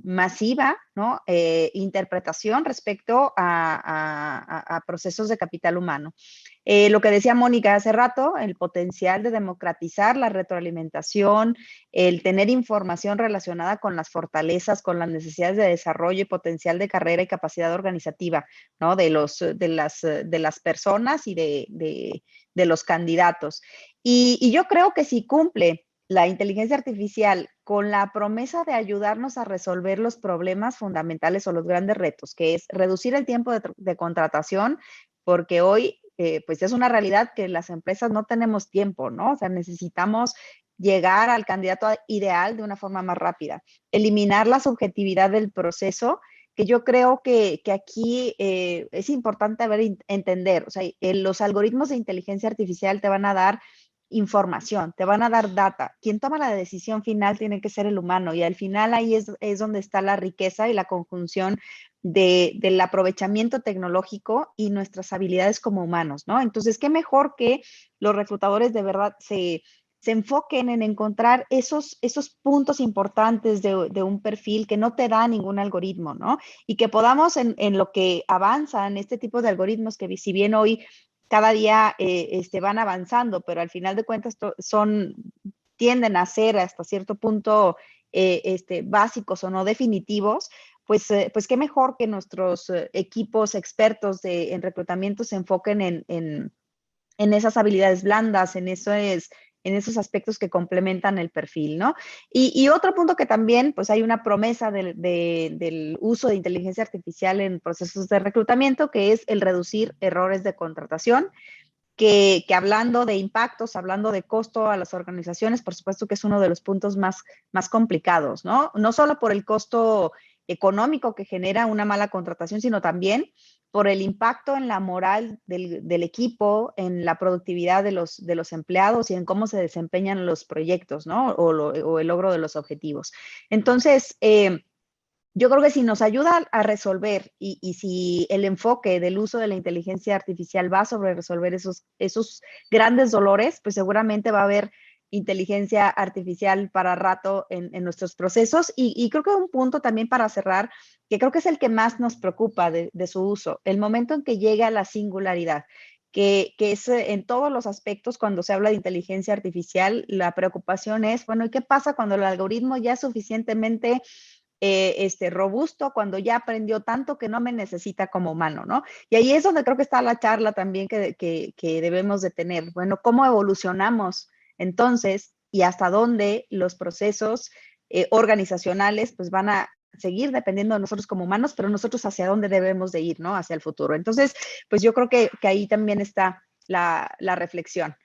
masiva, ¿no? Interpretación respecto a procesos de capital humano? Lo que decía Mónica hace rato, el potencial de democratizar la retroalimentación, el tener información relacionada con las fortalezas, con las necesidades de desarrollo y potencial de carrera y capacidad organizativa, ¿no? De las personas y de los candidatos. Y yo creo que si cumple la inteligencia artificial con la promesa de ayudarnos a resolver los problemas fundamentales o los grandes retos, que es reducir el tiempo de contratación, porque hoy pues es una realidad que las empresas no tenemos tiempo, ¿no? O sea, necesitamos llegar al candidato ideal de una forma más rápida. Eliminar la subjetividad del proceso, que yo creo que aquí es importante entender. O sea, los algoritmos de inteligencia artificial te van a dar información, te van a dar data. Quien toma la decisión final tiene que ser el humano, y al final ahí es donde está la riqueza y la conjunción del aprovechamiento tecnológico y nuestras habilidades como humanos, ¿no? Entonces, qué mejor que los reclutadores de verdad se enfoquen en encontrar esos puntos importantes de un perfil que no te da ningún algoritmo, ¿no? Y que podamos en lo que avanzan este tipo de algoritmos, que si bien hoy cada día van avanzando, pero al final de cuentas tienden a ser hasta cierto punto básicos o no definitivos, pues qué mejor que nuestros equipos expertos en reclutamiento se enfoquen en esas habilidades blandas, en esos aspectos que complementan el perfil, ¿no? Y otro punto que también, pues hay una promesa del uso de inteligencia artificial en procesos de reclutamiento, que es el reducir errores de contratación. que hablando de impactos, hablando de costo a las organizaciones, por supuesto que es uno de los puntos más complicados, ¿no? No solo por el costo económico que genera una mala contratación, sino también por el impacto en la moral del equipo, en la productividad de los empleados y en cómo se desempeñan los proyectos, ¿no? O el logro de los objetivos. Entonces, yo creo que si nos ayuda a resolver y si el enfoque del uso de la inteligencia artificial va sobre resolver esos grandes dolores, pues seguramente va a haber inteligencia artificial para rato en nuestros procesos. Y creo que un punto también para cerrar, que creo que es el que más nos preocupa de su uso, el momento en que llega la singularidad. Que es en todos los aspectos cuando se habla de inteligencia artificial, la preocupación es, bueno, ¿y qué pasa cuando el algoritmo ya es suficientemente robusto, cuando ya aprendió tanto que no me necesita como humano, ¿no? Y ahí es donde creo que está la charla también que debemos de tener. Bueno, ¿cómo evolucionamos entonces y hasta dónde los procesos organizacionales pues van a seguir dependiendo de nosotros como humanos, pero nosotros hacia dónde debemos de ir, ¿no? Hacia el futuro. Entonces, pues yo creo que ahí también está la reflexión.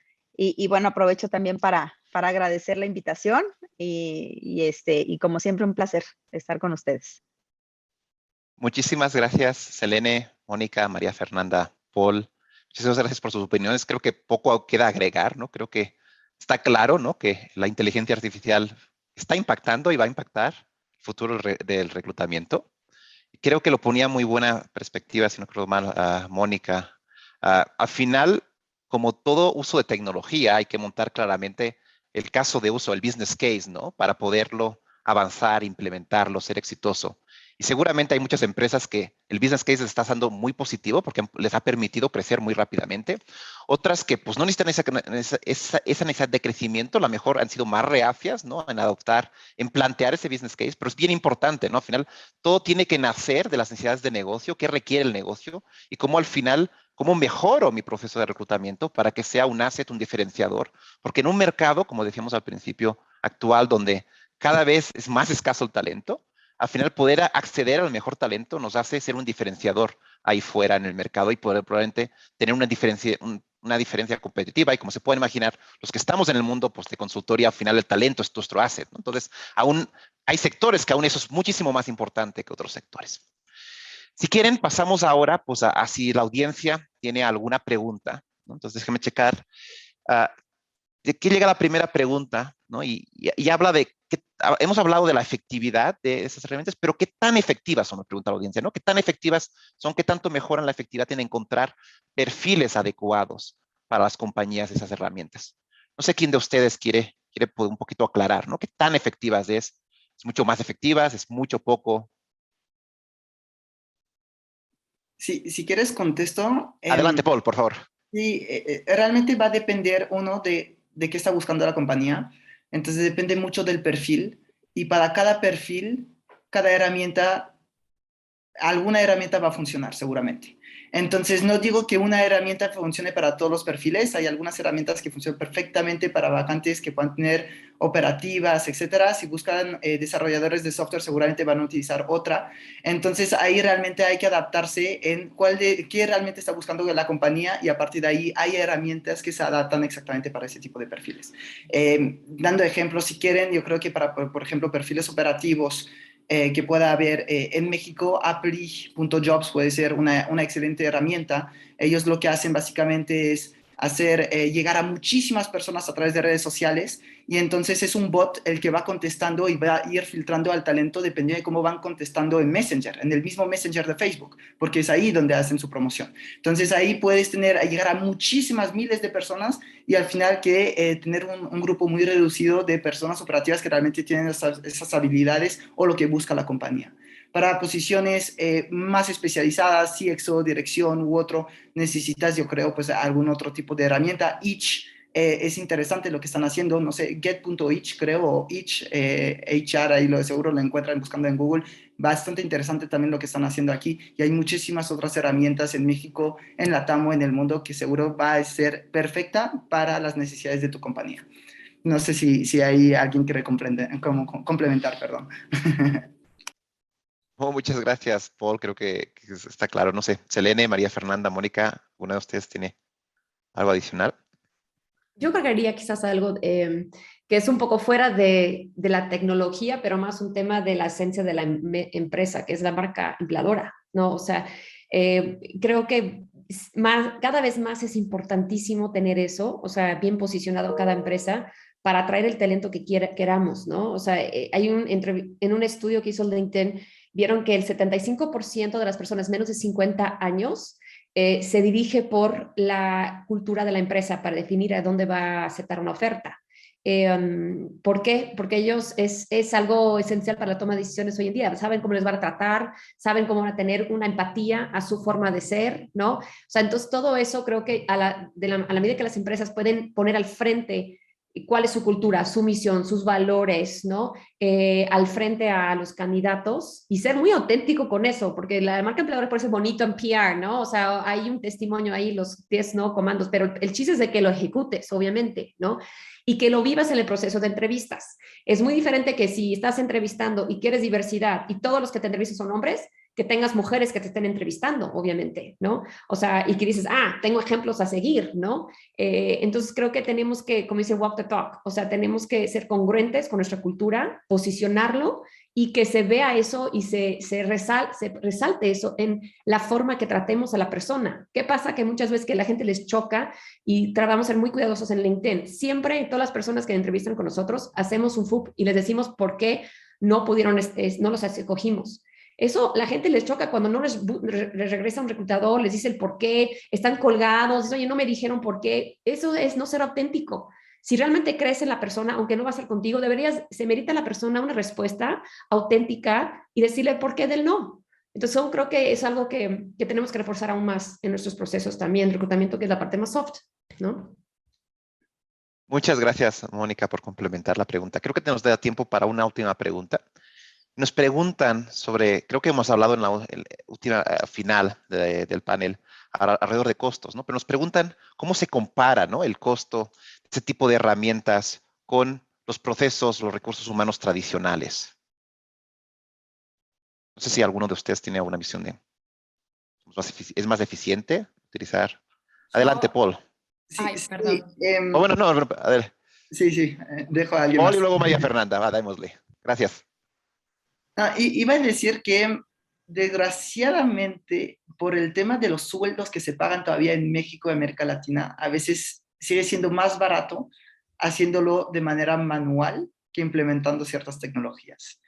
Y bueno, aprovecho también para agradecer la invitación y como siempre un placer estar con ustedes. Muchísimas gracias, Selene, Mónica, María Fernanda, Paul. Muchísimas gracias por sus opiniones. Creo que poco queda agregar, ¿no? Creo que está claro, ¿no? Que la inteligencia artificial está impactando y va a impactar el futuro del reclutamiento. Creo que lo ponía muy buena perspectiva, si no creo mal, Mónica. Al final, como todo uso de tecnología, hay que montar claramente el caso de uso, el business case, ¿no? Para poderlo avanzar, implementarlo, ser exitoso. Y seguramente hay muchas empresas que el business case les está siendo muy positivo porque les ha permitido crecer muy rápidamente. Otras que pues no necesitan esa necesidad de crecimiento, a lo mejor han sido más reacias, ¿no? En adoptar, en plantear ese business case, pero es bien importante, ¿no? Al final, todo tiene que nacer de las necesidades de negocio, qué requiere el negocio y cómo al final, cómo mejoro mi proceso de reclutamiento para que sea un asset, un diferenciador. Porque en un mercado, como decíamos al principio, actual, donde cada vez es más escaso el talento, al final poder acceder al mejor talento nos hace ser un diferenciador ahí fuera en el mercado y poder probablemente tener una diferencia competitiva. Y como se pueden imaginar, los que estamos en el mundo pues, de consultoría, al final el talento es nuestro asset, ¿no? Entonces, aún hay sectores que aún eso es muchísimo más importante que otros sectores. Si quieren, pasamos ahora pues, a si la audiencia tiene alguna pregunta, ¿no? Entonces, déjenme checar. De aquí llega la primera pregunta, ¿no? Y habla de que hemos hablado de la efectividad de esas herramientas, pero ¿qué tan efectivas son? Me pregunta la audiencia, ¿no? ¿Qué tan efectivas son? ¿Qué tanto mejoran la efectividad en encontrar perfiles adecuados para las compañías de esas herramientas? No sé quién de ustedes quiere un poquito aclarar, ¿no? ¿Qué tan efectivas es? ¿Es mucho más efectivas? ¿Es mucho poco? Sí, si quieres contesto. Adelante, Paul, por favor. Sí, realmente va a depender uno de qué está buscando la compañía. Entonces depende mucho del perfil y para cada perfil, cada herramienta, alguna herramienta va a funcionar seguramente. Entonces no digo que una herramienta funcione para todos los perfiles. Hay algunas herramientas que funcionan perfectamente para vacantes que puedan tener operativas, etcétera. Si buscan desarrolladores de software, seguramente van a utilizar otra. Entonces ahí realmente hay que adaptarse en qué realmente está buscando la compañía y a partir de ahí hay herramientas que se adaptan exactamente para ese tipo de perfiles. Dando ejemplos, si quieren, yo creo que para, por ejemplo, perfiles operativos, que pueda haber en México, Apply.jobs puede ser una excelente herramienta. Ellos lo que hacen básicamente es hacer llegar a muchísimas personas a través de redes sociales y entonces es un bot el que va contestando y va a ir filtrando al talento dependiendo de cómo van contestando en Messenger, en el mismo Messenger de Facebook, porque es ahí donde hacen su promoción. Entonces ahí puedes llegar a muchísimas miles de personas y al final tener un grupo muy reducido de personas operativas que realmente tienen esas habilidades o lo que busca la compañía. Para posiciones más especializadas, CXO, dirección u otro, necesitas, yo creo, pues algún otro tipo de herramienta. Itch es interesante lo que están haciendo, no sé, get.itch creo, o Itch, HR, ahí seguro lo encuentran buscando en Google. Bastante interesante también lo que están haciendo aquí y hay muchísimas otras herramientas en México, en Latam o en el mundo que seguro va a ser perfecta para las necesidades de tu compañía. No sé si hay alguien que complementar, perdón. Oh, muchas gracias, Paul. Creo que está claro. No sé, Selene, María Fernanda, Mónica, ¿una de ustedes tiene ¿Algo adicional? Yo agregaría quizás algo que es un poco fuera de la tecnología, pero más un tema de la esencia de la empresa, que es la marca empleadora, ¿no? O sea, creo que cada vez más es importantísimo tener eso, o sea, bien posicionado cada empresa para atraer el talento que queramos, ¿no? O sea, en un estudio que hizo el LinkedIn, vieron que el 75% de las personas menos de 50 años se dirige por la cultura de la empresa para definir a dónde va a aceptar una oferta. ¿Por qué? Porque ellos es algo esencial para la toma de decisiones hoy en día. Saben cómo les van a tratar, saben cómo van a tener una empatía a su forma de ser, ¿no? O sea, entonces todo eso creo que a la medida que las empresas pueden poner al frente cuál es su cultura, su misión, sus valores, ¿no? Al frente a los candidatos y ser muy auténtico con eso, porque la marca empleadora parece bonito en PR, ¿no? O sea, hay un testimonio ahí, los 10 ¿no? comandos, pero el chiste es de que lo ejecutes, obviamente, ¿no? Y que lo vivas en el proceso de entrevistas. Es muy diferente que si estás entrevistando y quieres diversidad y todos los que te entrevistan son hombres, que tengas mujeres que te estén entrevistando, obviamente, ¿no? O sea, y que dices, tengo ejemplos a seguir, ¿no? Entonces creo que tenemos que, como dice, walk the talk, o sea, tenemos que ser congruentes con nuestra cultura, posicionarlo y que se vea eso y se resalte eso en la forma que tratemos a la persona. ¿Qué pasa? Que muchas veces que la gente les choca y tratamos de ser muy cuidadosos en LinkedIn. Siempre todas las personas que entrevistan con nosotros hacemos un FUP y les decimos por qué no pudieron, no los escogimos. Eso la gente les choca cuando no les regresa un reclutador, les dice el por qué, están colgados, oye, no me dijeron por qué. Eso es no ser auténtico. Si realmente crees en la persona, aunque no va a ser contigo, se merita a la persona una respuesta auténtica y decirle por qué del no. Entonces, creo que es algo que tenemos que reforzar aún más en nuestros procesos también, reclutamiento, que es la parte más soft, ¿no? Muchas gracias, Mónica, por complementar la pregunta. Creo que nos da tiempo para una última pregunta. Nos preguntan sobre, creo que hemos hablado en la última final del panel, alrededor de costos, ¿no? Pero nos preguntan cómo se compara, ¿no? El costo de ese tipo de herramientas con los procesos, los recursos humanos tradicionales. No sé si alguno de ustedes tiene alguna visión de, ¿es más eficiente utilizar? Adelante, Paul. Sí, Ay, perdón. Bueno, no, a ver. Sí, dejo a alguien Paul más. y luego María Fernanda, démosle. Gracias. Iba a decir que desgraciadamente por el tema de los sueldos que se pagan todavía en México y América Latina, a veces sigue siendo más barato haciéndolo de manera manual que implementando ciertas tecnologías.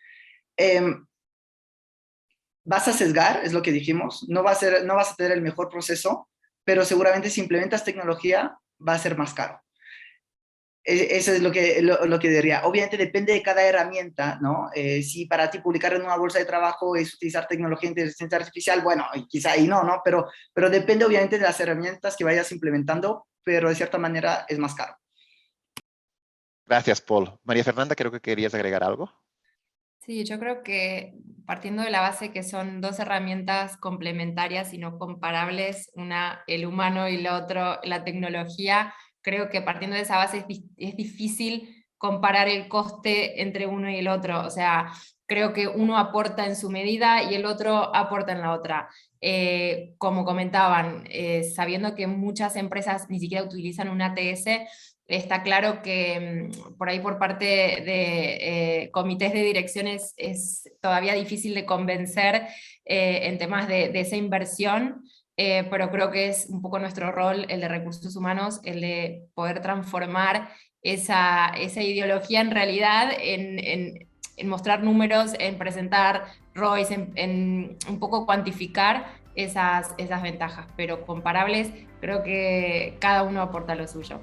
Vas a sesgar, es lo que dijimos, no vas a tener el mejor proceso, pero seguramente si implementas tecnología va a ser más caro. Eso es lo que diría. Obviamente depende de cada herramienta, ¿no? Si para ti publicar en una bolsa de trabajo es utilizar tecnología de inteligencia artificial, bueno, quizá ahí no, ¿no? Pero depende obviamente de las herramientas que vayas implementando, pero de cierta manera es más caro. Gracias, Paul. María Fernanda, creo que querías agregar algo. Sí, yo creo que partiendo de la base que son dos herramientas complementarias y no comparables, una el humano y la otra la tecnología, creo que partiendo de esa base es difícil comparar el coste entre uno y el otro. O sea, creo que uno aporta en su medida y el otro aporta en la otra. Como comentaban, sabiendo que muchas empresas ni siquiera utilizan un ATS, está claro que por ahí por parte de comités de direcciones es todavía difícil de convencer en temas de esa inversión, pero creo que es un poco nuestro rol, el de recursos humanos, el de poder transformar esa ideología en realidad, en mostrar números, en presentar ROIs, en un poco cuantificar esas ventajas, pero comparables, creo que cada uno aporta lo suyo.